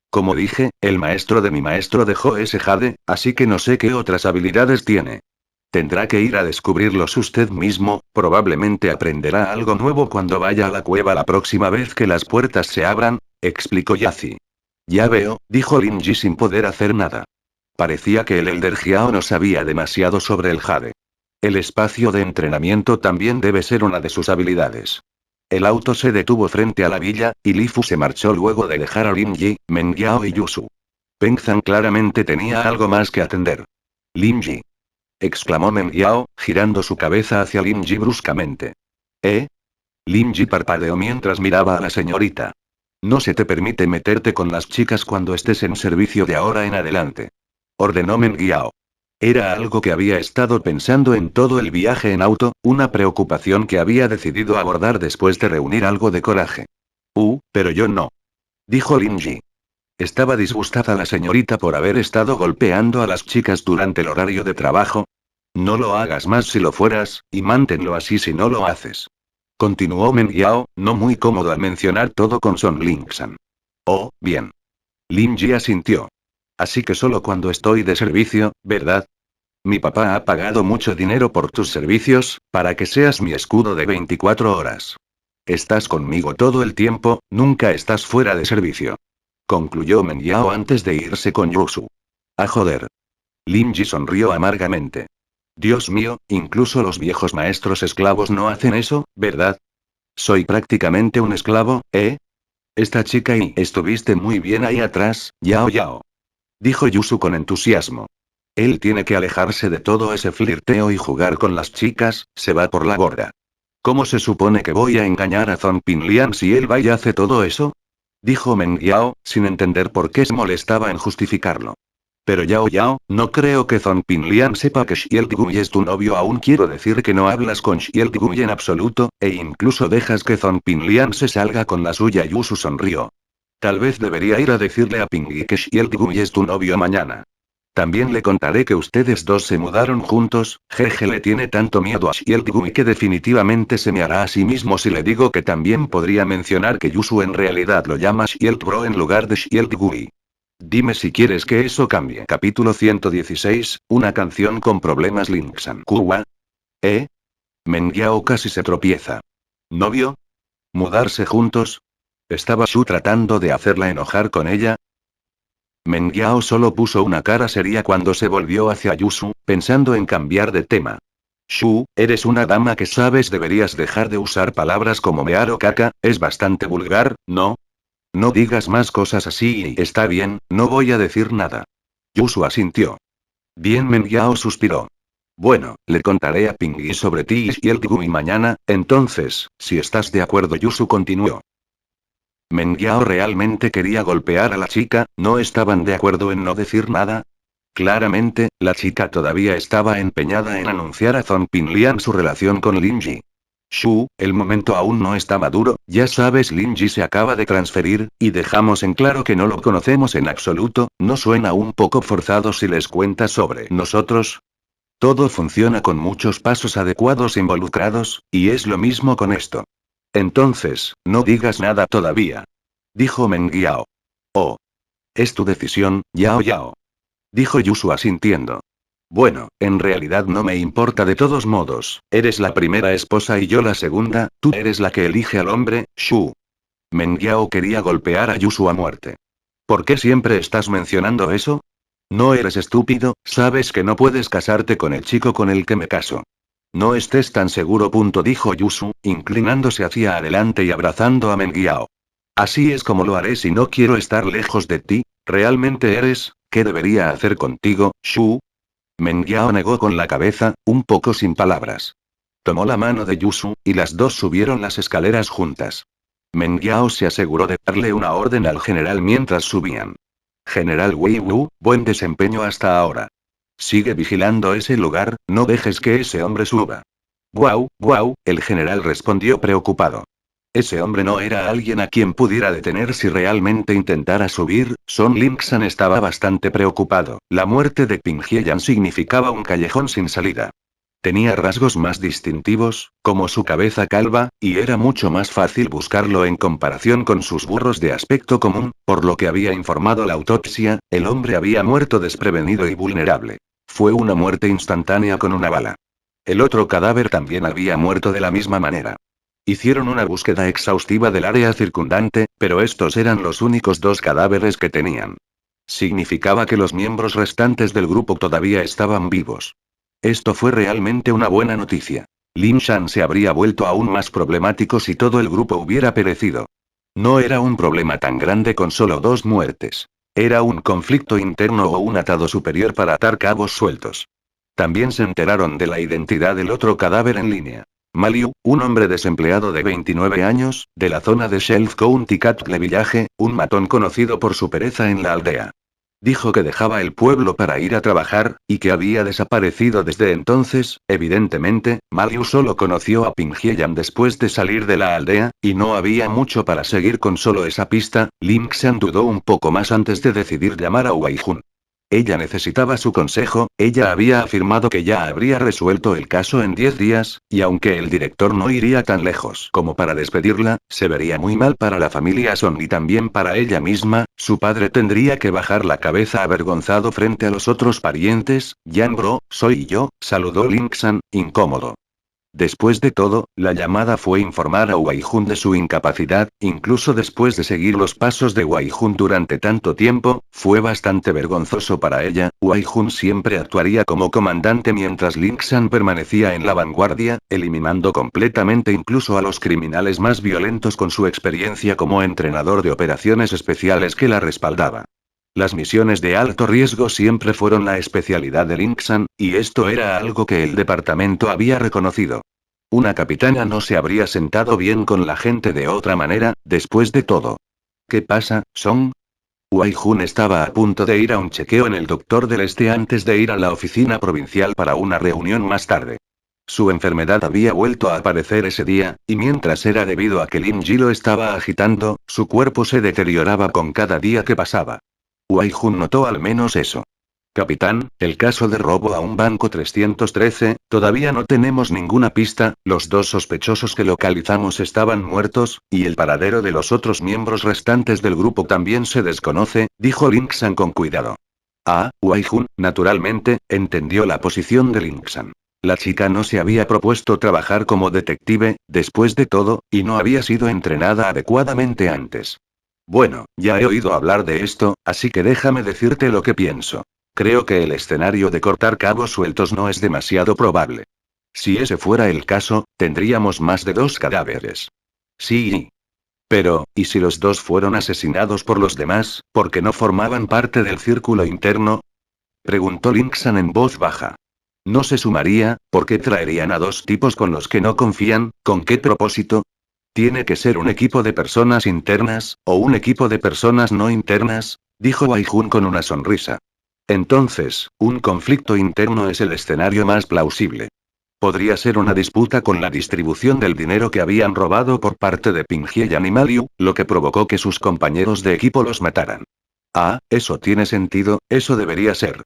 Como dije, el maestro de mi maestro dejó ese jade, así que no sé qué otras habilidades tiene. Tendrá que ir a descubrirlos usted mismo, probablemente aprenderá algo nuevo cuando vaya a la cueva la próxima vez que las puertas se abran, explicó Yazi. Ya veo, dijo Lin Ji sin poder hacer nada. Parecía que el Elder Jiao no sabía demasiado sobre el jade. El espacio de entrenamiento también debe ser una de sus habilidades. El auto se detuvo frente a la villa, y Li Fu se marchó luego de dejar a Lin Ji, Meng Yao y Yusu. Peng Zhan claramente tenía algo más que atender. Lin Ji. Exclamó Meng Yao, girando su cabeza hacia Lin Ji bruscamente. ¿Eh? Lin Ji parpadeó mientras miraba a la señorita. No se te permite meterte con las chicas cuando estés en servicio de ahora en adelante. Ordenó Meng Yao. Era algo que había estado pensando en todo el viaje en auto, una preocupación que había decidido abordar después de reunir algo de coraje. Pero yo no. Dijo Lin Ji. ¿Estaba disgustada la señorita por haber estado golpeando a las chicas durante el horario de trabajo? No lo hagas más si lo fueras, y manténlo así si no lo haces. Continuó Meng Yao, no muy cómodo al mencionar todo con Son Lingsan. Oh, bien. Lin Ji asintió. Así que solo cuando estoy de servicio, ¿verdad? Mi papá ha pagado mucho dinero por tus servicios, para que seas mi escudo de 24 horas. Estás conmigo todo el tiempo, nunca estás fuera de servicio. Concluyó Meng Yao antes de irse con Yusu. A joder. Lin Ji sonrió amargamente. Dios mío, incluso los viejos maestros esclavos no hacen eso, ¿verdad? Soy prácticamente un esclavo, ¿eh? Esta chica y estuviste muy bien ahí atrás, Yao Yao. Dijo Yusu con entusiasmo. Él tiene que alejarse de todo ese flirteo y jugar con las chicas, se va por la borda. ¿Cómo se supone que voy a engañar a Zong Pinlian si él va y hace todo eso? Dijo Meng Yao, sin entender por qué se molestaba en justificarlo. Pero Yao Yao, no creo que Zong Pinlian sepa que Xieltigui es tu novio. Aún quiero decir que no hablas con Xieltigui en absoluto, e incluso dejas que Zong Pinlian se salga con la suya. Yusu sonrió. Tal vez debería ir a decirle a Pingyi que Xieltigui es tu novio mañana. También le contaré que ustedes dos se mudaron juntos. Jeje, le tiene tanto miedo a Xieltigui que definitivamente se me hará a sí mismo si le digo que también podría mencionar que Yusu en realidad lo llama Xieltbro en lugar de Xieltigui. Dime si quieres que eso cambie. Capítulo 116, una canción con problemas. Linksan Kuwa. Meng Yao casi se tropieza. ¿Novio? ¿Mudarse juntos? ¿Estaba Shu tratando de hacerla enojar con ella? Meng Yao solo puso una cara seria cuando se volvió hacia Yusu, pensando en cambiar de tema. Shu, eres una dama que sabes, deberías dejar de usar palabras como mear o caca, es bastante vulgar, ¿no? No digas más cosas así y está bien, no voy a decir nada. Yusu asintió. Bien, Meng Yao suspiró. Bueno, le contaré a Pingyi sobre ti y Xieltigui mañana, entonces, si estás de acuerdo. Yusu continuó. Meng Yao realmente quería golpear a la chica, ¿no estaban de acuerdo en no decir nada? Claramente, la chica todavía estaba empeñada en anunciar a Zong Pinlian su relación con Lin Ji. Shu, el momento aún no está maduro, ya sabes, Lin Ji se acaba de transferir, y dejamos en claro que no lo conocemos en absoluto. ¿No suena un poco forzado si les cuentas sobre nosotros? Todo funciona con muchos pasos adecuados involucrados, y es lo mismo con esto. Entonces, no digas nada todavía. Dijo Meng Yao. Oh. Es tu decisión, Yao Yao. Dijo Yusu asintiendo. Bueno, en realidad no me importa de todos modos, eres la primera esposa y yo la segunda, tú eres la que elige al hombre, Shu. Meng Yao quería golpear a Yusu a muerte. ¿Por qué siempre estás mencionando eso? No eres estúpido, sabes que no puedes casarte con el chico con el que me caso. No estés tan seguro. Dijo Yusu, inclinándose hacia adelante y abrazando a Meng Yao. Así es como lo haré si no quiero estar lejos de ti. ¿Realmente eres? ¿Qué debería hacer contigo, Shu? Meng Yao negó con la cabeza, un poco sin palabras. Tomó la mano de Yusu, y las dos subieron las escaleras juntas. Meng Yao se aseguró de darle una orden al general mientras subían. General Wei Wu, buen desempeño hasta ahora. Sigue vigilando ese lugar, no dejes que ese hombre suba. Guau, guau, el general respondió preocupado. Ese hombre no era alguien a quien pudiera detener si realmente intentara subir. Son Lingsan estaba bastante preocupado. La muerte de Ping Hieyan significaba un callejón sin salida. Tenía rasgos más distintivos, como su cabeza calva, y era mucho más fácil buscarlo en comparación con sus burros de aspecto común, por lo que había informado la autopsia. El hombre había muerto desprevenido y vulnerable. Fue una muerte instantánea con una bala. El otro cadáver también había muerto de la misma manera. Hicieron una búsqueda exhaustiva del área circundante, pero estos eran los únicos dos cadáveres que tenían. Significaba que los miembros restantes del grupo todavía estaban vivos. Esto fue realmente una buena noticia. Lin Shan se habría vuelto aún más problemático si todo el grupo hubiera perecido. No era un problema tan grande con solo dos muertes. Era un conflicto interno o un atado superior para atar cabos sueltos. También se enteraron de la identidad del otro cadáver en línea. Maliu, un hombre desempleado de 29 años, de la zona de Shelf County Catle Village, un matón conocido por su pereza en la aldea. Dijo que dejaba el pueblo para ir a trabajar, y que había desaparecido desde entonces. Evidentemente, Maliu solo conoció a Ping Hieyan después de salir de la aldea, y no había mucho para seguir con solo esa pista. Ling Xian dudó un poco más antes de decidir llamar a Wei Jun. Ella necesitaba su consejo. Ella había afirmado que ya habría resuelto el caso en 10 días, y aunque el director no iría tan lejos como para despedirla, se vería muy mal para la familia Son y también para ella misma. Su padre tendría que bajar la cabeza avergonzado frente a los otros parientes. Yan bro, soy yo, saludó Ling San, incómodo. Después de todo, la llamada fue informar a Wei Jun de su incapacidad. Incluso después de seguir los pasos de Wei Jun durante tanto tiempo, fue bastante vergonzoso para ella. Wei Jun siempre actuaría como comandante mientras Ling San permanecía en la vanguardia, eliminando completamente incluso a los criminales más violentos con su experiencia como entrenador de operaciones especiales que la respaldaba. Las misiones de alto riesgo siempre fueron la especialidad de Ling San, y esto era algo que el departamento había reconocido. Una capitana no se habría sentado bien con la gente de otra manera. Después de todo. ¿Qué pasa, Song? Wei Jun estaba a punto de ir a un chequeo en el Doctor del Este antes de ir a la oficina provincial para una reunión más tarde. Su enfermedad había vuelto a aparecer ese día, y mientras era debido a que Lin Ji lo estaba agitando, su cuerpo se deterioraba con cada día que pasaba. Wei Jun notó al menos eso. Capitán, el caso de robo a un banco 313, todavía no tenemos ninguna pista. Los dos sospechosos que localizamos estaban muertos, y el paradero de los otros miembros restantes del grupo también se desconoce, dijo Ling San con cuidado. Ah, Wei Jun, naturalmente, entendió la posición de Ling San. La chica no se había propuesto trabajar como detective, después de todo, y no había sido entrenada adecuadamente antes. Bueno, ya he oído hablar de esto, así que déjame decirte lo que pienso. Creo que el escenario de cortar cabos sueltos no es demasiado probable. Si ese fuera el caso, tendríamos más de 2 cadáveres. Sí. Pero, ¿y si los dos fueron asesinados por los demás, porque no formaban parte del círculo interno? Preguntó Ling San en voz baja. ¿No se sumaría? ¿Por qué traerían a dos tipos con los que no confían? ¿Con qué propósito? Tiene que ser un equipo de personas internas, o un equipo de personas no internas, dijo Wei Jun con una sonrisa. Entonces, un conflicto interno es el escenario más plausible. Podría ser una disputa con la distribución del dinero que habían robado por parte de Ping Hieyan y Maliu, lo que provocó que sus compañeros de equipo los mataran. Ah, eso tiene sentido, eso debería ser.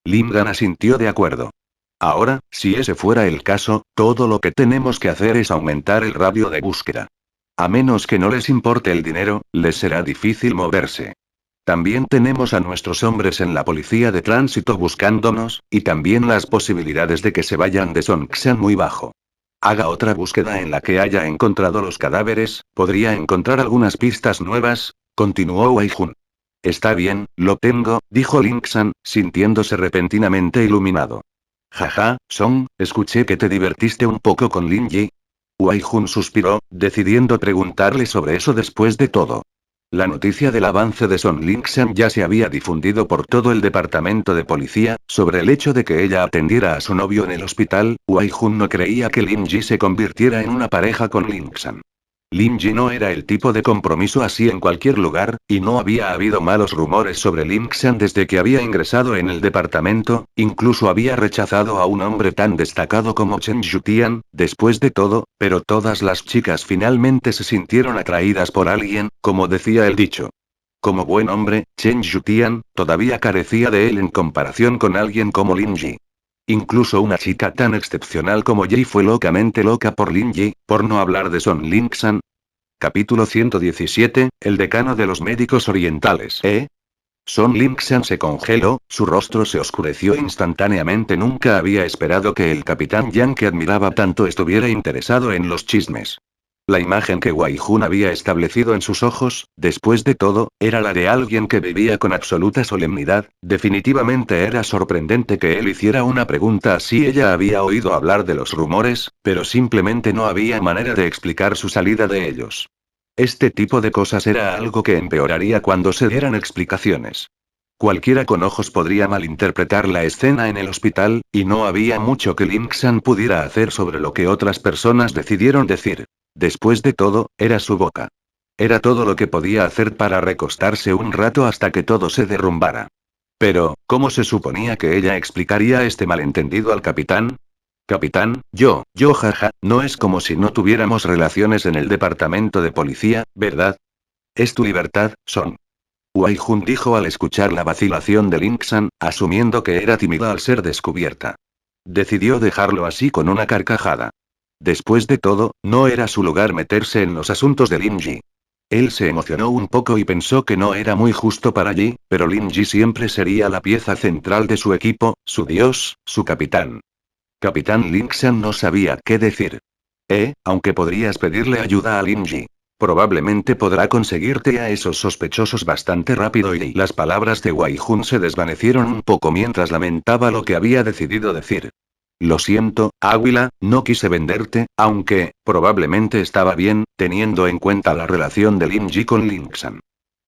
Lim Dan asintió de acuerdo. Ahora, si ese fuera el caso, todo lo que tenemos que hacer es aumentar el radio de búsqueda. A menos que no les importe el dinero, les será difícil moverse. También tenemos a nuestros hombres en la policía de tránsito buscándonos, y también las posibilidades de que se vayan de Songxian muy bajo. Haga otra búsqueda en la que haya encontrado los cadáveres, podría encontrar algunas pistas nuevas, continuó Wei Jun. Está bien, lo tengo, dijo Ling San, sintiéndose repentinamente iluminado. Jaja, Song, escuché que te divertiste un poco con Lin Yi. Wei Jun suspiró, decidiendo preguntarle sobre eso después de todo. La noticia del avance de Son Lingxian ya se había difundido por todo el departamento de policía. Sobre el hecho de que ella atendiera a su novio en el hospital, Wei Jun no creía que Lin Ji se convirtiera en una pareja con Lingxian. Lin Ji no era el tipo de compromiso así en cualquier lugar, y no había habido malos rumores sobre Lingxian desde que había ingresado en el departamento. Incluso había rechazado a un hombre tan destacado como Chen Yutian, después de todo, pero todas las chicas finalmente se sintieron atraídas por alguien, como decía el dicho. Como buen hombre, Chen Yutian todavía carecía de él en comparación con alguien como Lin Ji. Incluso una chica tan excepcional como Yi fue locamente loca por Lin Yi, por no hablar de Son Lingxian. Capítulo 117, el decano de los médicos orientales. Son Lingxian se congeló, su rostro se oscureció instantáneamente. Nunca había esperado que el capitán Yang que admiraba tanto estuviera interesado en los chismes. La imagen que Wei Jun había establecido en sus ojos, después de todo, era la de alguien que vivía con absoluta solemnidad. Definitivamente era sorprendente que él hiciera una pregunta así. Ella había oído hablar de los rumores, pero simplemente no había manera de explicar su salida de ellos. Este tipo de cosas era algo que empeoraría cuando se dieran explicaciones. Cualquiera con ojos podría malinterpretar la escena en el hospital, y no había mucho que Ling San pudiera hacer sobre lo que otras personas decidieron decir. Después de todo, era su boca. Era todo lo que podía hacer para recostarse un rato hasta que todo se derrumbara. Pero, ¿cómo se suponía que ella explicaría este malentendido al capitán? Capitán, yo, jaja, no es como si no tuviéramos relaciones en el departamento de policía, ¿verdad? Es tu libertad, Son. Wai Jun dijo al escuchar la vacilación de Lin-Xan, asumiendo que era tímida al ser descubierta. Decidió dejarlo así con una carcajada. Después de todo, no era su lugar meterse en los asuntos de Lin-Ji. Él se emocionó un poco y pensó que no era muy justo para Ji, pero Lin-Ji siempre sería la pieza central de su equipo, su dios, su capitán. Capitán Lin-Xan no sabía qué decir. Aunque podrías pedirle ayuda a Lin-Ji. Probablemente podrá conseguirte a esos sospechosos bastante rápido y las palabras de Wai Jun se desvanecieron un poco mientras lamentaba lo que había decidido decir. Lo siento, Águila, no quise venderte, aunque, probablemente estaba bien, teniendo en cuenta la relación de Lin-Ji con Lin-Xan.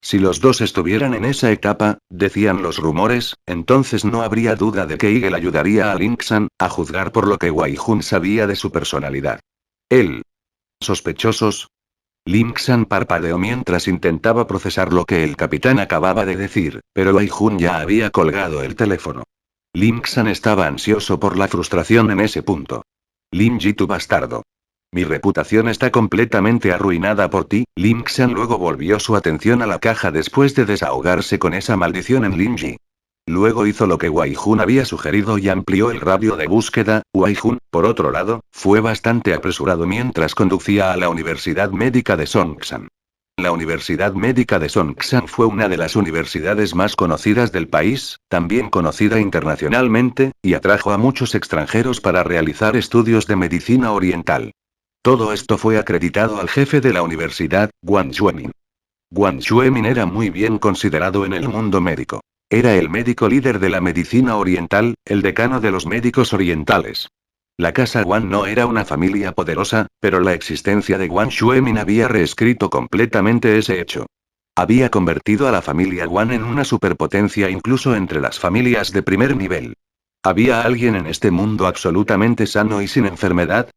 Si los dos estuvieran en esa etapa, decían los rumores, entonces no habría duda de que Eagle ayudaría a Lin-Xan, a juzgar por lo que Wai Jun sabía de su personalidad. Él. ¿Sospechosos? Lin-Xan parpadeó mientras intentaba procesar lo que el capitán acababa de decir, pero Wai Jun ya había colgado el teléfono. Lin-Xan estaba ansioso por la frustración en ese punto. Lin-Ji, tu bastardo. Mi reputación está completamente arruinada por ti. Lin-Xan luego volvió su atención a la caja después de desahogarse con esa maldición en Lin-Ji. Luego hizo lo que Wai Jun había sugerido y amplió el radio de búsqueda. Wai Jun, por otro lado, fue bastante apresurado mientras conducía a la Universidad Médica de Songsan. La Universidad Médica de Songsan fue una de las universidades más conocidas del país, también conocida internacionalmente, y atrajo a muchos extranjeros para realizar estudios de medicina oriental. Todo esto fue acreditado al jefe de la universidad, Wang Xuemin. Wang Xuemin era muy bien considerado en el mundo médico. Era el médico líder de la medicina oriental, el decano de los médicos orientales. La casa Wang no era una familia poderosa, pero la existencia de Wang Xuemin había reescrito completamente ese hecho. Había convertido a la familia Wang en una superpotencia incluso entre las familias de primer nivel. ¿Había alguien en este mundo absolutamente sano y sin enfermedad?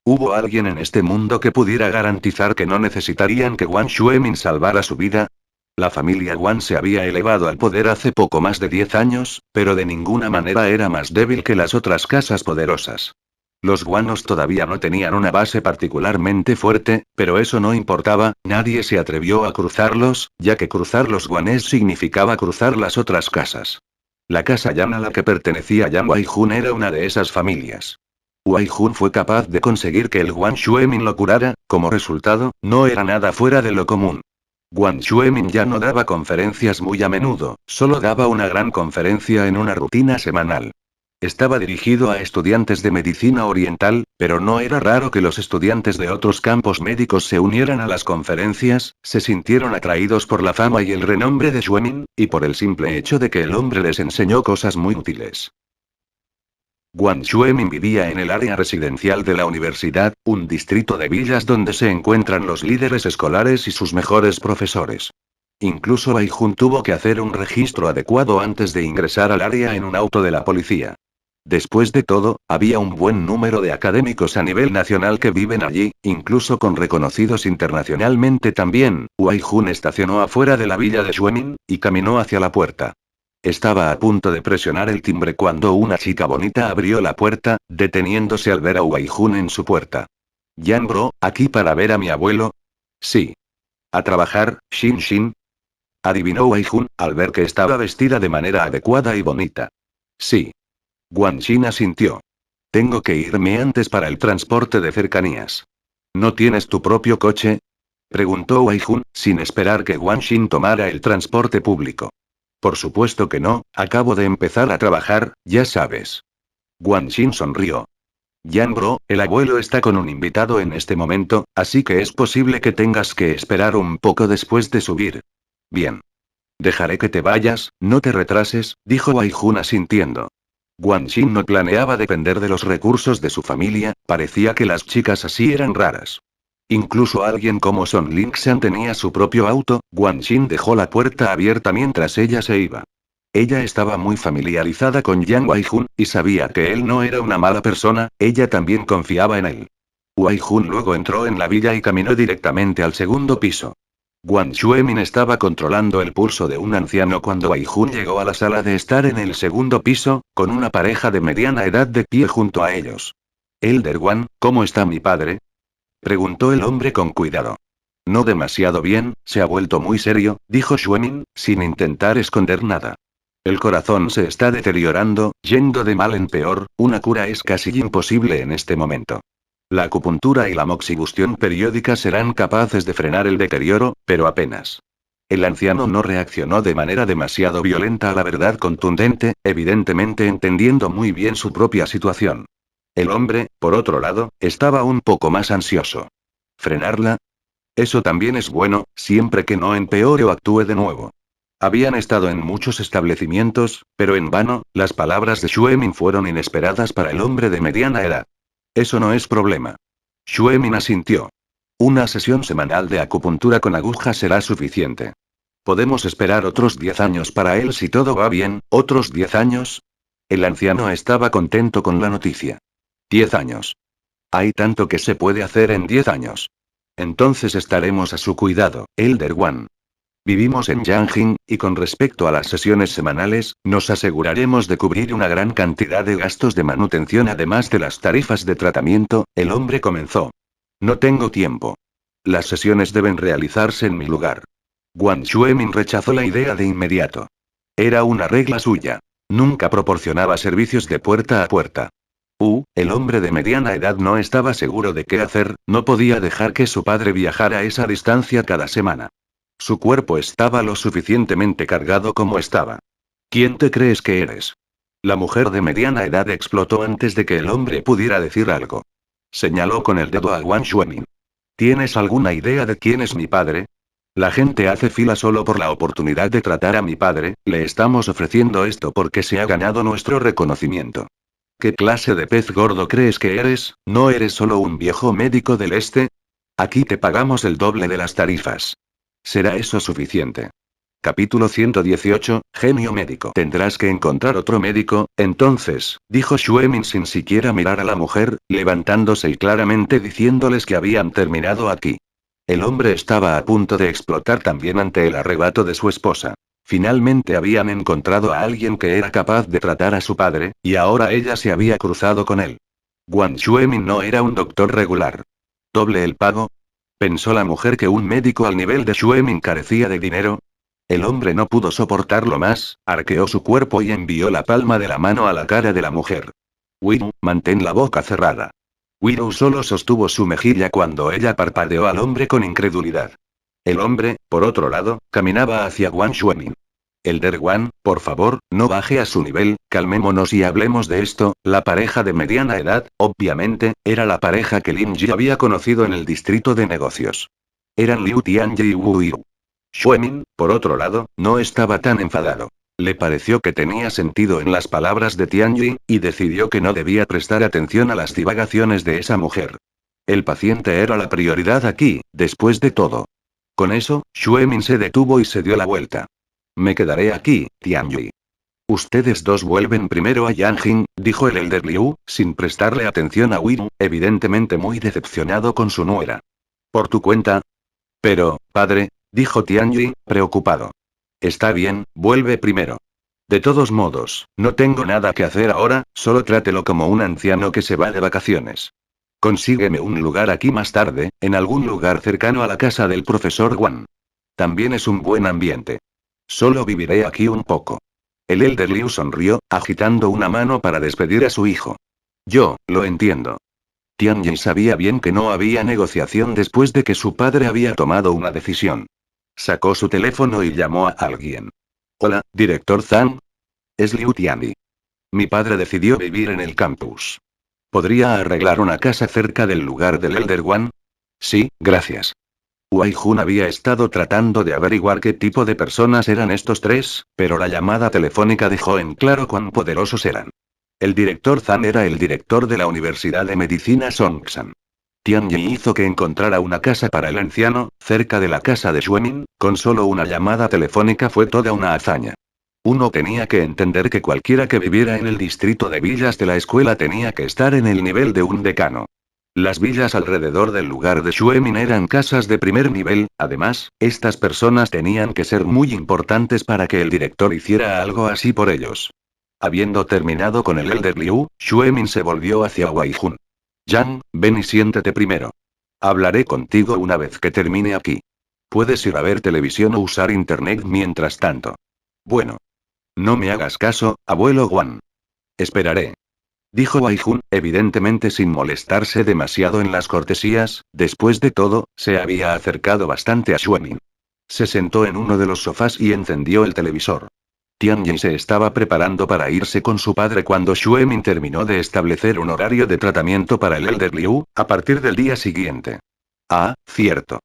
¿Hubo alguien en este mundo que pudiera garantizar que no necesitarían que Wang Xuemin salvara su vida? La familia Wang se había elevado al poder hace poco más de 10 años, pero de ninguna manera era más débil que las otras casas poderosas. Los guanos todavía no tenían una base particularmente fuerte, pero eso no importaba, nadie se atrevió a cruzarlos, ya que cruzar los guanés significaba cruzar las otras casas. La casa Yan a la que pertenecía Yan Wai-Jun era una de esas familias. Wai-Jun fue capaz de conseguir que el Wang Xuemin lo curara, como resultado, no era nada fuera de lo común. Wang Xuemin ya no daba conferencias muy a menudo, solo daba una gran conferencia en una rutina semanal. Estaba dirigido a estudiantes de medicina oriental, pero no era raro que los estudiantes de otros campos médicos se unieran a las conferencias, se sintieron atraídos por la fama y el renombre de Xuemin, y por el simple hecho de que el hombre les enseñó cosas muy útiles. Wang Xuemin vivía en el área residencial de la universidad, un distrito de villas donde se encuentran los líderes escolares y sus mejores profesores. Incluso Wai Jun tuvo que hacer un registro adecuado antes de ingresar al área en un auto de la policía. Después de todo, había un buen número de académicos a nivel nacional que viven allí, incluso con reconocidos internacionalmente también. Wai Jun estacionó afuera de la villa de Xuemin, y caminó hacia la puerta. Estaba a punto de presionar el timbre cuando una chica bonita abrió la puerta, deteniéndose al ver a Wai Jun en su puerta. «Yan bro, ¿aquí para ver a mi abuelo?» «Sí. ¿A trabajar, Shin Shin?» adivinó Wai Jun, al ver que estaba vestida de manera adecuada y bonita. «Sí». Wang Xin asintió. «Tengo que irme antes para el transporte de cercanías». «¿No tienes tu propio coche?» preguntó Wai Jun, sin esperar que Wang Xin tomara el transporte público. «Por supuesto que no, acabo de empezar a trabajar, ya sabes». Wang Xin sonrió. «Yan bro, el abuelo está con un invitado en este momento, así que es posible que tengas que esperar un poco después de subir». «Bien. Dejaré que te vayas, no te retrases», dijo Wai Jun asintiendo. Wang Xin no planeaba depender de los recursos de su familia, parecía que las chicas así eran raras. Incluso alguien como Son Lin-Xan tenía su propio auto. Wang Xin dejó la puerta abierta mientras ella se iba. Ella estaba muy familiarizada con Yang Wai-Jun, y sabía que él no era una mala persona, ella también confiaba en él. Wai-Jun luego entró en la villa y caminó directamente al segundo piso. Wang Xuemin estaba controlando el pulso de un anciano cuando Wei Jun llegó a la sala de estar en el segundo piso, con una pareja de mediana edad de pie junto a ellos. Elder Wang, ¿cómo está mi padre?, preguntó el hombre con cuidado. No demasiado bien, se ha vuelto muy serio, dijo Xuemin, sin intentar esconder nada. El corazón se está deteriorando, yendo de mal en peor, una cura es casi imposible en este momento. La acupuntura y la moxibustión periódica serán capaces de frenar el deterioro, pero apenas. El anciano no reaccionó de manera demasiado violenta a la verdad contundente, evidentemente entendiendo muy bien su propia situación. El hombre, por otro lado, estaba un poco más ansioso. ¿Frenarla? Eso también es bueno, siempre que no empeore o actúe de nuevo. Habían estado en muchos establecimientos, pero en vano, las palabras de Xuemin fueron inesperadas para el hombre de mediana edad. Eso no es problema. Xuemin asintió. Una sesión semanal de acupuntura con aguja será suficiente. Podemos esperar otros 10 años para él si todo va bien, ¿otros 10 años? El anciano estaba contento con la noticia. 10 años. Hay tanto que se puede hacer en 10 años. Entonces estaremos a su cuidado, Elder One. Vivimos en Yanjin, y con respecto a las sesiones semanales, nos aseguraremos de cubrir una gran cantidad de gastos de manutención además de las tarifas de tratamiento, el hombre comenzó. No tengo tiempo. Las sesiones deben realizarse en mi lugar. Wang Xuemin rechazó la idea de inmediato. Era una regla suya. Nunca proporcionaba servicios de puerta a puerta. El hombre de mediana edad no estaba seguro de qué hacer, no podía dejar que su padre viajara esa distancia cada semana. Su cuerpo estaba lo suficientemente cargado como estaba. ¿Quién te crees que eres? La mujer de mediana edad explotó antes de que el hombre pudiera decir algo. Señaló con el dedo a Wang Xuemin. ¿Tienes alguna idea de quién es mi padre? La gente hace fila solo por la oportunidad de tratar a mi padre, le estamos ofreciendo esto porque se ha ganado nuestro reconocimiento. ¿Qué clase de pez gordo crees que eres? ¿No eres solo un viejo médico del este? Aquí te pagamos el doble de las tarifas. ¿Será eso suficiente? Capítulo 118, Genio médico. Tendrás que encontrar otro médico, entonces, dijo Xuemin sin siquiera mirar a la mujer, levantándose y claramente diciéndoles que habían terminado aquí. El hombre estaba a punto de explotar también ante el arrebato de su esposa. Finalmente habían encontrado a alguien que era capaz de tratar a su padre, y ahora ella se había cruzado con él. Wang Xuemin no era un doctor regular. ¿Doble el pago? ¿Pensó la mujer que un médico al nivel de Xuemin carecía de dinero? El hombre no pudo soportarlo más, arqueó su cuerpo y envió la palma de la mano a la cara de la mujer. Widow, mantén la boca cerrada. Widow solo sostuvo su mejilla cuando ella parpadeó al hombre con incredulidad. El hombre, por otro lado, caminaba hacia Wang Xuemin. Elder Wang, por favor, no baje a su nivel, calmémonos y hablemos de esto. La pareja de mediana edad, obviamente, era la pareja que Lin Ji había conocido en el distrito de negocios. Eran Liu Tianyi y Wu Yu. Xuemin, por otro lado, no estaba tan enfadado. Le pareció que tenía sentido en las palabras de Tianyi, y decidió que no debía prestar atención a las divagaciones de esa mujer. El paciente era la prioridad aquí, después de todo. Con eso, Xuemin se detuvo y se dio la vuelta. Me quedaré aquí, Tianyi. Ustedes dos vuelven primero a Yanjin, dijo el Elder Liu, sin prestarle atención a Widow, evidentemente muy decepcionado con su nuera. ¿Por tu cuenta? Pero, padre, dijo Tianyi, preocupado. Está bien, vuelve primero. De todos modos, no tengo nada que hacer ahora, solo trátelo como un anciano que se va de vacaciones. Consígueme un lugar aquí más tarde, en algún lugar cercano a la casa del profesor Wang. También es un buen ambiente. Solo viviré aquí un poco. El Elder Liu sonrió, agitando una mano para despedir a su hijo. Yo, lo entiendo. Tianyi sabía bien que no había negociación después de que su padre había tomado una decisión. Sacó su teléfono y llamó a alguien. Hola, director Zhang. Es Liu Tianyi. Mi padre decidió vivir en el campus. ¿Podría arreglar una casa cerca del lugar del Elder One? Sí, gracias. Wei Jun había estado tratando de averiguar qué tipo de personas eran estos tres, pero la llamada telefónica dejó en claro cuán poderosos eran. El director Zhang era el director de la Universidad de Medicina Songsan. Tianyi hizo que encontrara una casa para el anciano, cerca de la casa de Xuemin, con solo una llamada telefónica fue toda una hazaña. Uno tenía que entender que cualquiera que viviera en el distrito de villas de la escuela tenía que estar en el nivel de un decano. Las villas alrededor del lugar de Xuemin eran casas de primer nivel, además, estas personas tenían que ser muy importantes para que el director hiciera algo así por ellos. Habiendo terminado con el Elder Liu, Xuemin se volvió hacia Wei Jun. Yang, ven y siéntete primero. Hablaré contigo una vez que termine aquí. Puedes ir a ver televisión o usar internet mientras tanto. Bueno. No me hagas caso, abuelo Guan. Esperaré. Dijo Wei Jun, evidentemente sin molestarse demasiado en las cortesías, después de todo, se había acercado bastante a Xuemin. Se sentó en uno de los sofás y encendió el televisor. Tianyi se estaba preparando para irse con su padre cuando Xuemin terminó de establecer un horario de tratamiento para el Elder Liu, a partir del día siguiente. Ah, cierto.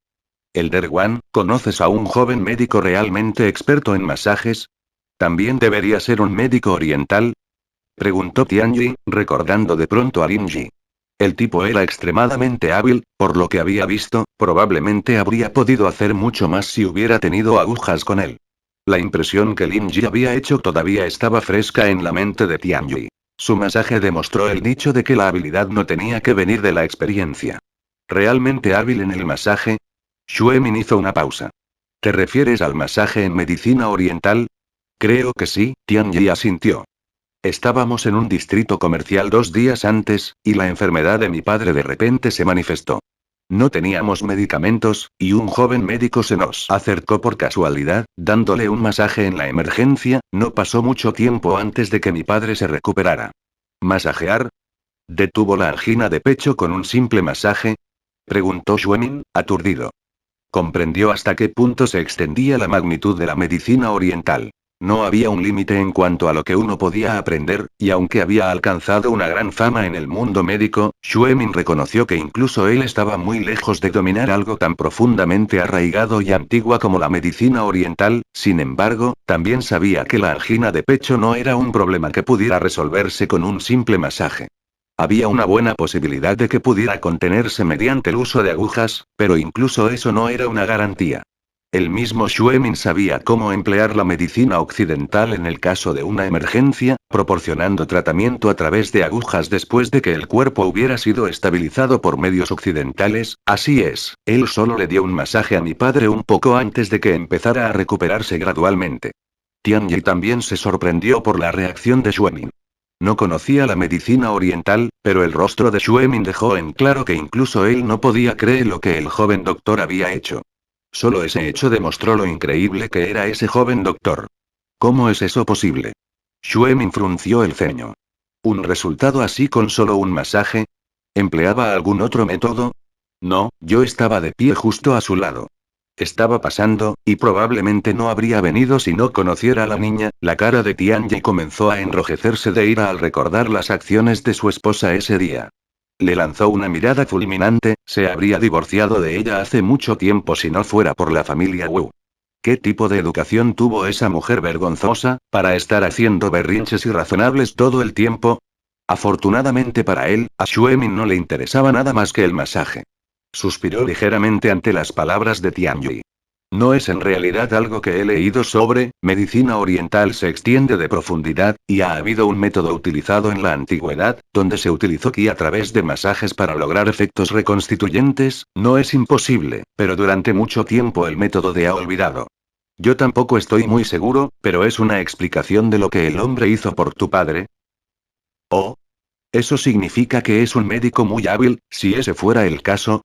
Elder Wan, ¿conoces a un joven médico realmente experto en masajes? ¿También debería ser un médico oriental? Preguntó Tianyi, recordando de pronto a Lin Yi. El tipo era extremadamente hábil, por lo que había visto, probablemente habría podido hacer mucho más si hubiera tenido agujas con él. La impresión que Lin Yi había hecho todavía estaba fresca en la mente de Tianyi. Su masaje demostró el dicho de que la habilidad no tenía que venir de la experiencia. ¿Realmente hábil en el masaje? Xuemin hizo una pausa. ¿Te refieres al masaje en medicina oriental? Creo que sí, Tianyi asintió. Estábamos en un distrito comercial 2 días antes, y la enfermedad de mi padre de repente se manifestó. No teníamos medicamentos, y un joven médico se nos acercó por casualidad, dándole un masaje en la emergencia. No pasó mucho tiempo antes de que mi padre se recuperara. ¿Masajear? ¿Detuvo la angina de pecho con un simple masaje? Preguntó Xuemin, aturdido. Comprendió hasta qué punto se extendía la magnitud de la medicina oriental. No había un límite en cuanto a lo que uno podía aprender, y aunque había alcanzado una gran fama en el mundo médico, Xuemin reconoció que incluso él estaba muy lejos de dominar algo tan profundamente arraigado y antigua como la medicina oriental. Sin embargo, también sabía que la angina de pecho no era un problema que pudiera resolverse con un simple masaje. Había una buena posibilidad de que pudiera contenerse mediante el uso de agujas, pero incluso eso no era una garantía. El mismo Xuemin sabía cómo emplear la medicina occidental en el caso de una emergencia, proporcionando tratamiento a través de agujas después de que el cuerpo hubiera sido estabilizado por medios occidentales. Así es, él solo le dio un masaje a mi padre un poco antes de que empezara a recuperarse gradualmente. Tianyi también se sorprendió por la reacción de Xuemin. No conocía la medicina oriental, pero el rostro de Xuemin dejó en claro que incluso él no podía creer lo que el joven doctor había hecho. Solo ese hecho demostró lo increíble que era ese joven doctor. ¿Cómo es eso posible? Xuemin frunció el ceño. ¿Un resultado así con solo un masaje? ¿Empleaba algún otro método? No, yo estaba de pie justo a su lado. Estaba pasando, y probablemente no habría venido si no conociera a la niña. La cara de Tianyi comenzó a enrojecerse de ira al recordar las acciones de su esposa ese día. Le lanzó una mirada fulminante, se habría divorciado de ella hace mucho tiempo si no fuera por la familia Wu. ¿Qué tipo de educación tuvo esa mujer vergonzosa, para estar haciendo berrinches irrazonables todo el tiempo? Afortunadamente para él, a Xuemin no le interesaba nada más que el masaje. Suspiró ligeramente ante las palabras de Tianyi. No es en realidad algo que he leído sobre medicina oriental, se extiende de profundidad, y ha habido un método utilizado en la antigüedad, donde se utilizó qi a través de masajes para lograr efectos reconstituyentes. No es imposible, pero durante mucho tiempo el método de ha olvidado. Yo tampoco estoy muy seguro, pero es una explicación de lo que el hombre hizo por tu padre. Oh. Eso significa que es un médico muy hábil, si ese fuera el caso.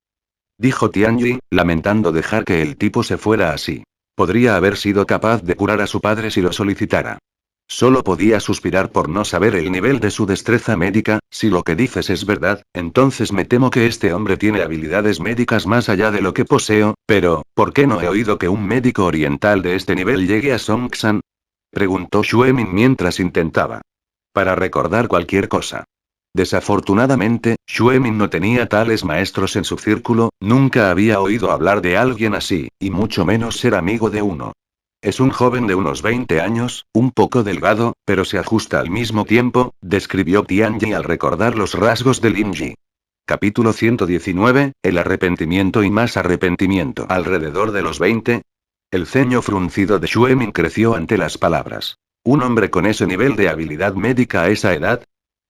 Dijo Tianyi, lamentando dejar que el tipo se fuera así. Podría haber sido capaz de curar a su padre si lo solicitara. Solo podía suspirar por no saber el nivel de su destreza médica. Si lo que dices es verdad, entonces me temo que este hombre tiene habilidades médicas más allá de lo que poseo, pero, ¿por qué no he oído que un médico oriental de este nivel llegue a Songsan? Preguntó Xuemin mientras intentaba. Para recordar cualquier cosa. Desafortunadamente, Xuemin no tenía tales maestros en su círculo, nunca había oído hablar de alguien así, y mucho menos ser amigo de uno. Es un joven de unos 20 años, un poco delgado, pero se ajusta al mismo tiempo, describió Tianyi al recordar los rasgos de Lin Yi. Capítulo 119, el arrepentimiento y más arrepentimiento. Alrededor de los 20. El ceño fruncido de Xuemin creció ante las palabras. ¿Un hombre con ese nivel de habilidad médica a esa edad?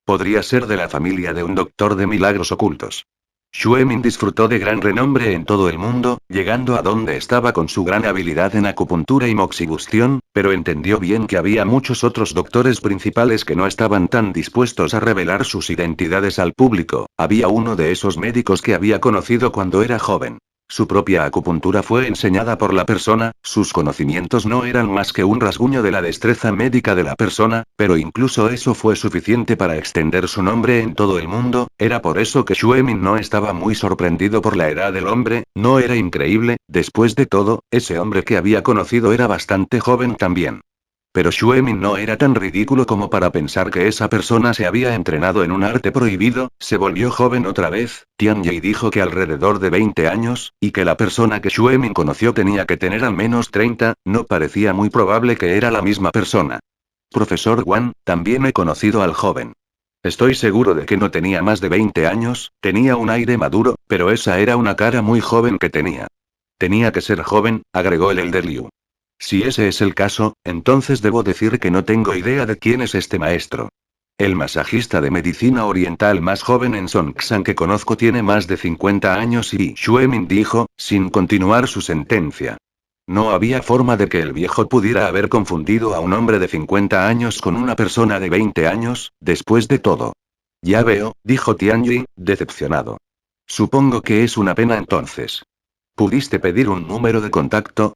Podría ser de la familia de un doctor de milagros ocultos. Xuemin disfrutó de gran renombre en todo el mundo, llegando a donde estaba con su gran habilidad en acupuntura y moxibustión, pero entendió bien que había muchos otros doctores principales que no estaban tan dispuestos a revelar sus identidades al público. Había uno de esos médicos que había conocido cuando era joven. Su propia acupuntura fue enseñada por la persona, sus conocimientos no eran más que un rasguño de la destreza médica de la persona, pero incluso eso fue suficiente para extender su nombre en todo el mundo. Era por eso que Xuemin no estaba muy sorprendido por la edad del hombre, no era increíble, después de todo, ese hombre que había conocido era bastante joven también. Pero Xuemin no era tan ridículo como para pensar que esa persona se había entrenado en un arte prohibido. Se volvió joven otra vez. Tianyi dijo que alrededor de 20 años, y que la persona que Xuemin conoció tenía que tener al menos 30, no parecía muy probable que era la misma persona. Profesor Wan, también he conocido al joven. Estoy seguro de que no tenía más de 20 años, tenía un aire maduro, pero esa era una cara muy joven que tenía. Tenía que ser joven, agregó el Elder Liu. Si ese es el caso, entonces debo decir que no tengo idea de quién es este maestro. El masajista de medicina oriental más joven en Songsan que conozco tiene más de 50 años y Xuemin dijo, sin continuar su sentencia. No había forma de que el viejo pudiera haber confundido a un hombre de 50 años con una persona de 20 años, después de todo. Ya veo, dijo Tianyi, decepcionado. Supongo que es una pena entonces. ¿Pudiste pedir un número de contacto?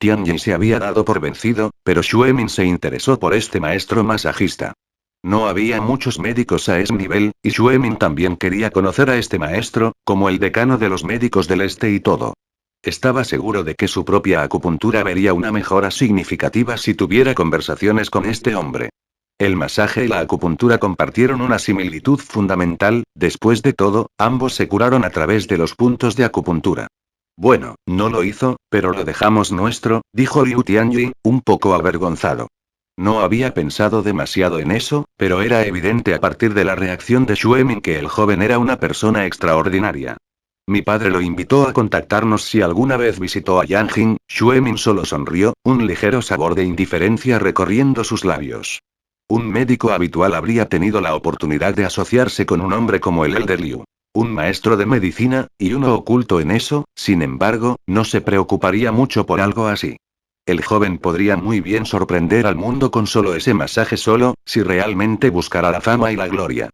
Tianyi se había dado por vencido, pero Xuemin se interesó por este maestro masajista. No había muchos médicos a ese nivel, y Xuemin también quería conocer a este maestro, como el decano de los médicos del este y todo. Estaba seguro de que su propia acupuntura vería una mejora significativa si tuviera conversaciones con este hombre. El masaje y la acupuntura compartieron una similitud fundamental, después de todo, ambos se curaron a través de los puntos de acupuntura. Bueno, no lo hizo, pero lo dejamos nuestro, dijo Liu Tianyi, un poco avergonzado. No había pensado demasiado en eso, pero era evidente a partir de la reacción de Xuemin que el joven era una persona extraordinaria. Mi padre lo invitó a contactarnos si alguna vez visitó a Yanjing. Xuemin solo sonrió, un ligero sabor de indiferencia recorriendo sus labios. Un médico habitual habría tenido la oportunidad de asociarse con un hombre como el Elder Liu. Un maestro de medicina, y uno oculto en eso, sin embargo, no se preocuparía mucho por algo así. El joven podría muy bien sorprender al mundo con solo ese masaje solo, si realmente buscara la fama y la gloria.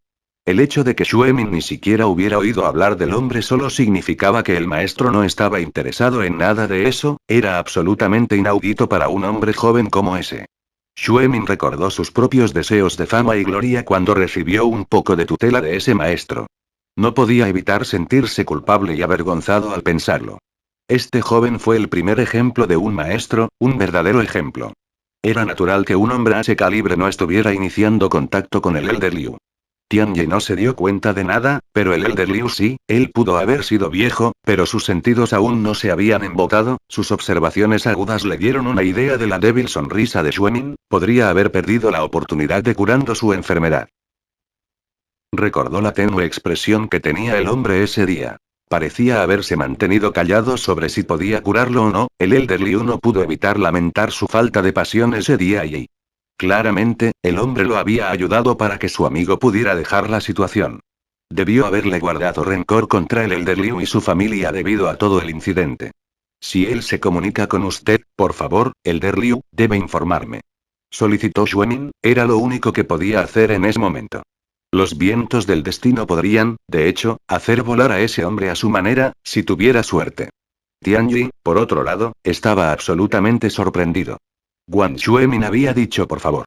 El hecho de que Xuemin ni siquiera hubiera oído hablar del hombre solo significaba que el maestro no estaba interesado en nada de eso, era absolutamente inaudito para un hombre joven como ese. Xuemin recordó sus propios deseos de fama y gloria cuando recibió un poco de tutela de ese maestro. No podía evitar sentirse culpable y avergonzado al pensarlo. Este joven fue el primer ejemplo de un maestro, un verdadero ejemplo. Era natural que un hombre a ese calibre no estuviera iniciando contacto con el Elder Liu. Tianyi no se dio cuenta de nada, pero el Elder Liu sí. Él pudo haber sido viejo, pero sus sentidos aún no se habían embotado. Sus observaciones agudas le dieron una idea de la débil sonrisa de Xuemin, podría haber perdido la oportunidad de curando su enfermedad. Recordó la tenue expresión que tenía el hombre ese día. Parecía haberse mantenido callado sobre si podía curarlo o no. El Elder Liu no pudo evitar lamentar su falta de pasión ese día y claramente, el hombre lo había ayudado para que su amigo pudiera dejar la situación. Debió haberle guardado rencor contra el Elder Liu y su familia debido a todo el incidente. Si él se comunica con usted, por favor, Elder Liu, debe informarme. Solicitó Xuemin, era lo único que podía hacer en ese momento. Los vientos del destino podrían, de hecho, hacer volar a ese hombre a su manera, si tuviera suerte. Tianyi, por otro lado, estaba absolutamente sorprendido. Wang Xuemin había dicho por favor.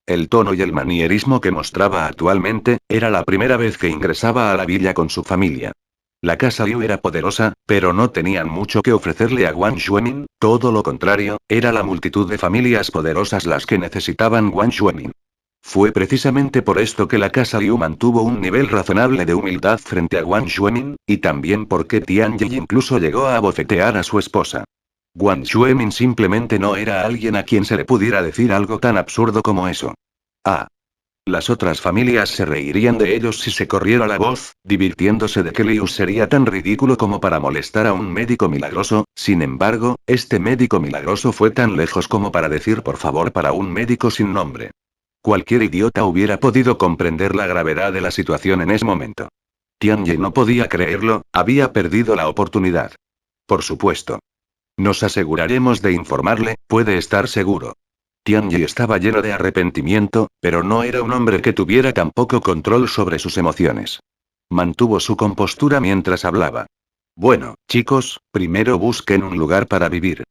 El tono y el manierismo que mostraba actualmente, era la primera vez que ingresaba a la villa con su familia. La casa Liu era poderosa, pero no tenían mucho que ofrecerle a Wang Xuemin, todo lo contrario, era la multitud de familias poderosas las que necesitaban Wang Xuemin. Fue precisamente por esto que la casa Liu mantuvo un nivel razonable de humildad frente a Wang Xuemin, y también porque Tianyi incluso llegó a abofetear a su esposa. Wang Xuemin simplemente no era alguien a quien se le pudiera decir algo tan absurdo como eso. Ah. Las otras familias se reirían de ellos si se corriera la voz, divirtiéndose de que Liu sería tan ridículo como para molestar a un médico milagroso. Sin embargo, este médico milagroso fue tan lejos como para decir por favor para un médico sin nombre. Cualquier idiota hubiera podido comprender la gravedad de la situación en ese momento. Tianyi no podía creerlo, había perdido la oportunidad. Por supuesto. Nos aseguraremos de informarle, puede estar seguro. Tianyi estaba lleno de arrepentimiento, pero no era un hombre que tuviera tan poco control sobre sus emociones. Mantuvo su compostura mientras hablaba. Bueno, chicos, primero busquen un lugar para vivir.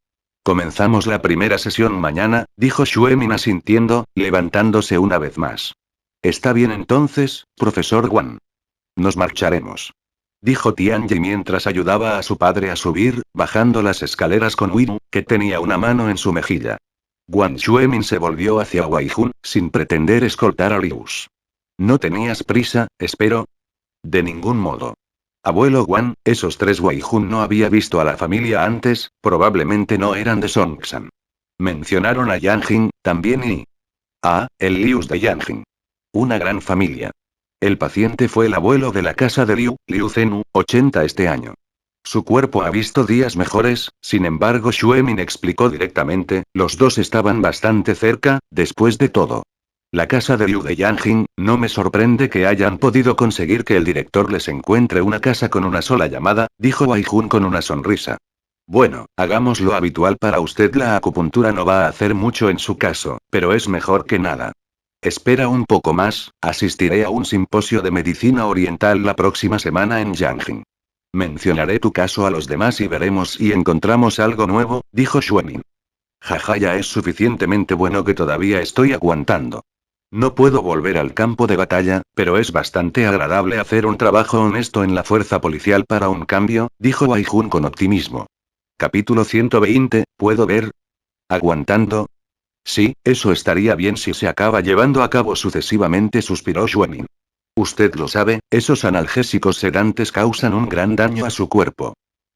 Comenzamos la primera sesión mañana, dijo Xuemin asintiendo, levantándose una vez más. Está bien entonces, profesor Wang. Nos marcharemos. Dijo Tianyi mientras ayudaba a su padre a subir, bajando las escaleras con Winu, que tenía una mano en su mejilla. Wang Xuemin se volvió hacia Wei Jun, sin pretender escoltar a Lius. ¿No tenías prisa, espero? De ningún modo. Abuelo Wang, esos tres Wei Jun no había visto a la familia antes, probablemente no eran de Songsan. Mencionaron a Yang Jing, también y... Ah, el Lius de Yang Jing. Una gran familia. El paciente fue el abuelo de la casa de Liu Zenu, 80 este año. Su cuerpo ha visto días mejores, sin embargo Xuemin explicó directamente, los dos estaban bastante cerca, después de todo. La casa de Liu de Yanjing, no me sorprende que hayan podido conseguir que el director les encuentre una casa con una sola llamada, dijo Wei Jun con una sonrisa. Bueno, hagamos lo habitual para usted, la acupuntura no va a hacer mucho en su caso, pero es mejor que nada. Espera un poco más, asistiré a un simposio de medicina oriental la próxima semana en Yanjing. Mencionaré tu caso a los demás y veremos si encontramos algo nuevo, dijo Xuemin. Jaja, ya es suficientemente bueno que todavía estoy aguantando. No puedo volver al campo de batalla, pero es bastante agradable hacer un trabajo honesto en la fuerza policial para un cambio, dijo Wei Jun con optimismo. Capítulo 120, ¿puedo ver? ¿Aguantando? Sí, eso estaría bien si se acaba llevando a cabo sucesivamente, suspiró Xuemin. Usted lo sabe, esos analgésicos sedantes causan un gran daño a su cuerpo.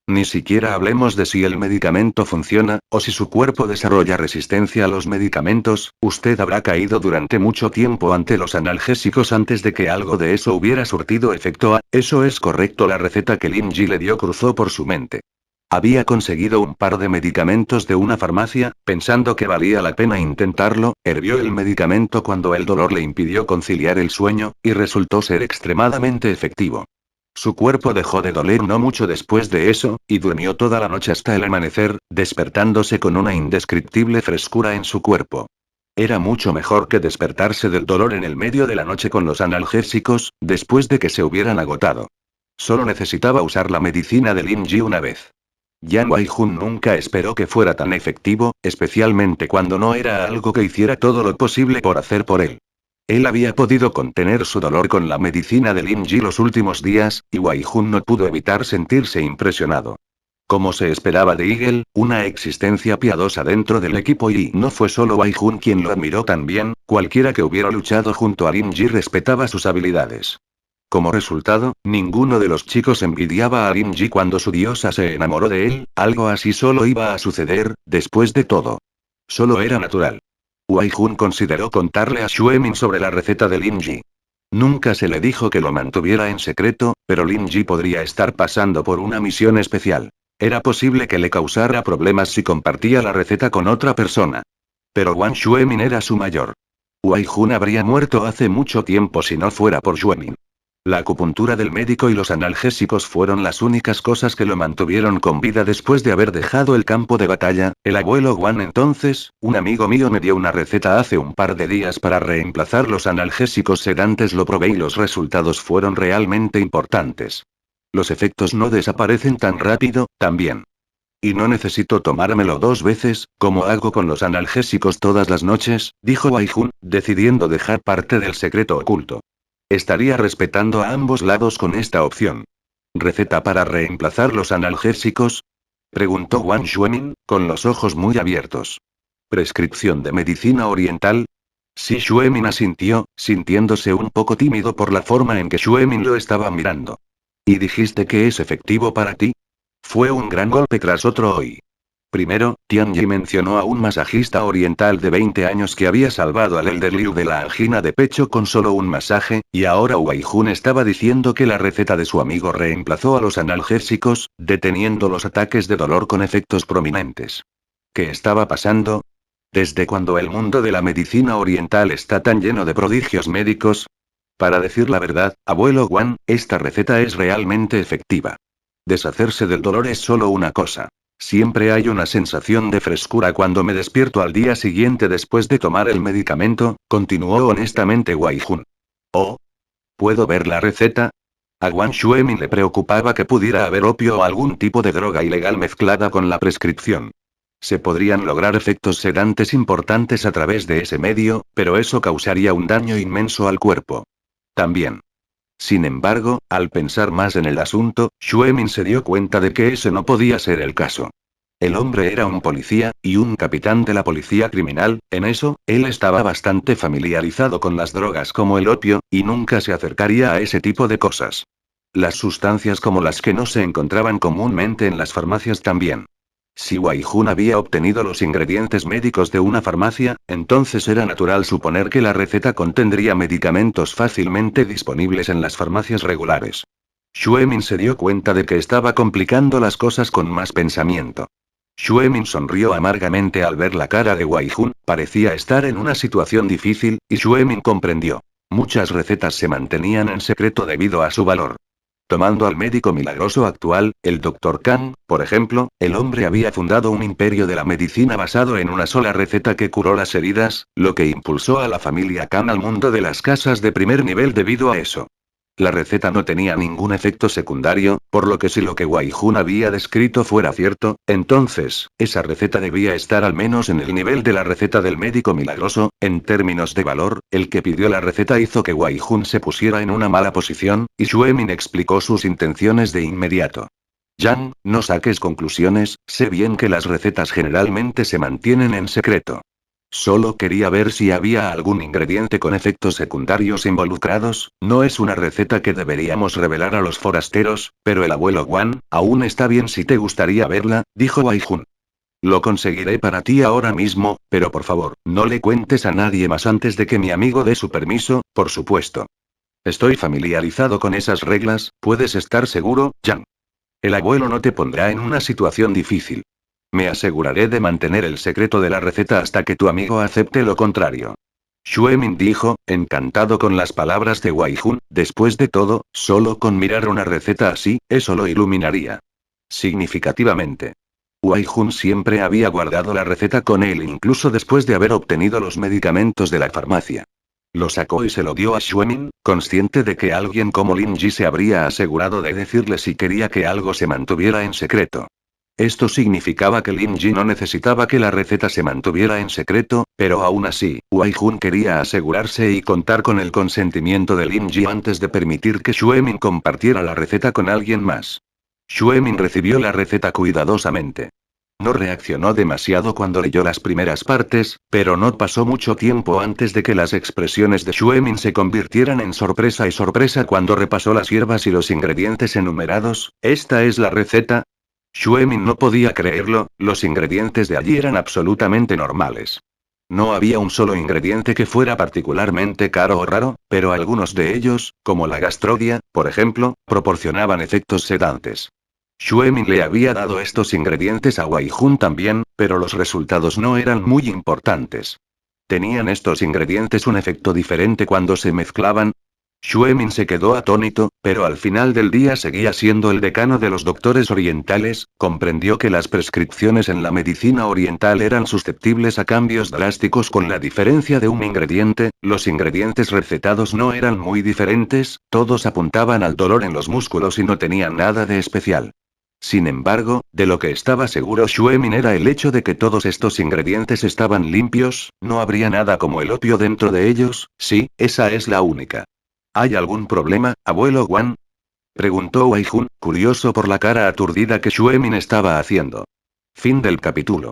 Ni siquiera hablemos de si el medicamento funciona, o si su cuerpo desarrolla resistencia a los medicamentos, usted habrá caído durante mucho tiempo ante los analgésicos antes de que algo de eso hubiera surtido efecto. Eso es correcto, la receta que Lin Ji le dio cruzó por su mente. Había conseguido un par de medicamentos de una farmacia, pensando que valía la pena intentarlo, hervió el medicamento cuando el dolor le impidió conciliar el sueño, y resultó ser extremadamente efectivo. Su cuerpo dejó de doler no mucho después de eso, y durmió toda la noche hasta el amanecer, despertándose con una indescriptible frescura en su cuerpo. Era mucho mejor que despertarse del dolor en el medio de la noche con los analgésicos, después de que se hubieran agotado. Solo necesitaba usar la medicina de Lin Ji una vez. Yang Wei Jun nunca esperó que fuera tan efectivo, especialmente cuando no era algo que hiciera todo lo posible por hacer por él. Él había podido contener su dolor con la medicina de Lin Ji los últimos días, y Wei Jun no pudo evitar sentirse impresionado. Como se esperaba de Eagle, una existencia piadosa dentro del equipo, y no fue solo Wei Jun quien lo admiró también, cualquiera que hubiera luchado junto a Lin Ji respetaba sus habilidades. Como resultado, ninguno de los chicos envidiaba a Lin Ji cuando su diosa se enamoró de él, algo así solo iba a suceder, después de todo. Solo era natural. Wei Jun consideró contarle a Xuemin sobre la receta de Lin Ji. Nunca se le dijo que lo mantuviera en secreto, pero Lin Ji podría estar pasando por una misión especial. Era posible que le causara problemas si compartía la receta con otra persona. Pero Wang Xuemin era su mayor. Wei Jun habría muerto hace mucho tiempo si no fuera por Xuemin. La acupuntura del médico y los analgésicos fueron las únicas cosas que lo mantuvieron con vida después de haber dejado el campo de batalla. El abuelo Wang entonces, un amigo mío me dio una receta hace un par de días para reemplazar los analgésicos sedantes, lo probé y los resultados fueron realmente importantes. Los efectos no desaparecen tan rápido, también. Y no necesito tomármelo 2 veces, como hago con los analgésicos todas las noches, dijo Wei Jun, decidiendo dejar parte del secreto oculto. Estaría respetando a ambos lados con esta opción. ¿Receta para reemplazar los analgésicos? Preguntó Wang Xuemin, con los ojos muy abiertos. ¿Prescripción de medicina oriental? Sí, Xuemin asintió, sintiéndose un poco tímido por la forma en que Xuemin lo estaba mirando. ¿Y dijiste que es efectivo para ti? Fue un gran golpe tras otro hoy. Primero, Tianyi mencionó a un masajista oriental de 20 años que había salvado al Elder Liu de la angina de pecho con solo un masaje, y ahora Wei Jun estaba diciendo que la receta de su amigo reemplazó a los analgésicos, deteniendo los ataques de dolor con efectos prominentes. ¿Qué estaba pasando? ¿Desde cuando el mundo de la medicina oriental está tan lleno de prodigios médicos? Para decir la verdad, abuelo Wan, esta receta es realmente efectiva. Deshacerse del dolor es solo una cosa. Siempre hay una sensación de frescura cuando me despierto al día siguiente después de tomar el medicamento, continuó honestamente Wei Jun. Oh, ¿puedo ver la receta? A Wang Xuemin le preocupaba que pudiera haber opio o algún tipo de droga ilegal mezclada con la prescripción. Se podrían lograr efectos sedantes importantes a través de ese medio, pero eso causaría un daño inmenso al cuerpo. También. Sin embargo, al pensar más en el asunto, Xuemin se dio cuenta de que ese no podía ser el caso. El hombre era un policía, y un capitán de la policía criminal, en eso, él estaba bastante familiarizado con las drogas como el opio, y nunca se acercaría a ese tipo de cosas. Las sustancias como las que no se encontraban comúnmente en las farmacias también. Si Wei Jun había obtenido los ingredientes médicos de una farmacia, entonces era natural suponer que la receta contendría medicamentos fácilmente disponibles en las farmacias regulares. Xuemin se dio cuenta de que estaba complicando las cosas con más pensamiento. Xuemin sonrió amargamente al ver la cara de Wei Jun, parecía estar en una situación difícil, y Xuemin comprendió. Muchas recetas se mantenían en secreto debido a su valor. Tomando al médico milagroso actual, el Dr. Kang, por ejemplo, el hombre había fundado un imperio de la medicina basado en una sola receta que curó las heridas, lo que impulsó a la familia Kang al mundo de las casas de primer nivel debido a eso. La receta no tenía ningún efecto secundario, por lo que si lo que Wei Jun había descrito fuera cierto, entonces, esa receta debía estar al menos en el nivel de la receta del médico milagroso. En términos de valor, el que pidió la receta hizo que Wei Jun se pusiera en una mala posición, y Xuemin explicó sus intenciones de inmediato. Yang, no saques conclusiones, sé bien que las recetas generalmente se mantienen en secreto. Solo quería ver si había algún ingrediente con efectos secundarios involucrados. No es una receta que deberíamos revelar a los forasteros, pero el abuelo Wan, aún está bien si te gustaría verla, dijo Wei Jun. Lo conseguiré para ti ahora mismo, pero por favor, no le cuentes a nadie más antes de que mi amigo dé su permiso, por supuesto. Estoy familiarizado con esas reglas, puedes estar seguro, Yang. El abuelo no te pondrá en una situación difícil. Me aseguraré de mantener el secreto de la receta hasta que tu amigo acepte lo contrario. Xuemin dijo, encantado con las palabras de Wei Jun, después de todo, solo con mirar una receta así, eso lo iluminaría. Significativamente. Wei Jun siempre había guardado la receta con él incluso después de haber obtenido los medicamentos de la farmacia. Lo sacó y se lo dio a Xuemin, consciente de que alguien como Lin Ji se habría asegurado de decirle si quería que algo se mantuviera en secreto. Esto significaba que Lin Ji no necesitaba que la receta se mantuviera en secreto, pero aún así, Wei Jun quería asegurarse y contar con el consentimiento de Lin Ji antes de permitir que Xuemin compartiera la receta con alguien más. Xuemin recibió la receta cuidadosamente. No reaccionó demasiado cuando leyó las primeras partes, pero no pasó mucho tiempo antes de que las expresiones de Xuemin se convirtieran en sorpresa y sorpresa cuando repasó las hierbas y los ingredientes enumerados. ¿Esta es la receta? Xuemin no podía creerlo, los ingredientes de allí eran absolutamente normales. No había un solo ingrediente que fuera particularmente caro o raro, pero algunos de ellos, como la gastrodia, por ejemplo, proporcionaban efectos sedantes. Xuemin le había dado estos ingredientes a Wei Jun también, pero los resultados no eran muy importantes. ¿Tenían estos ingredientes un efecto diferente cuando se mezclaban? Xuemin se quedó atónito, pero al final del día seguía siendo el decano de los doctores orientales. Comprendió que las prescripciones en la medicina oriental eran susceptibles a cambios drásticos con la diferencia de un ingrediente. Los ingredientes recetados no eran muy diferentes, todos apuntaban al dolor en los músculos y no tenían nada de especial. Sin embargo, de lo que estaba seguro Xuemin era el hecho de que todos estos ingredientes estaban limpios, no habría nada como el opio dentro de ellos. Sí, esa es la única. ¿Hay algún problema, abuelo Wan? Preguntó Wei Jun, curioso por la cara aturdida que Xuemin estaba haciendo. Fin del capítulo.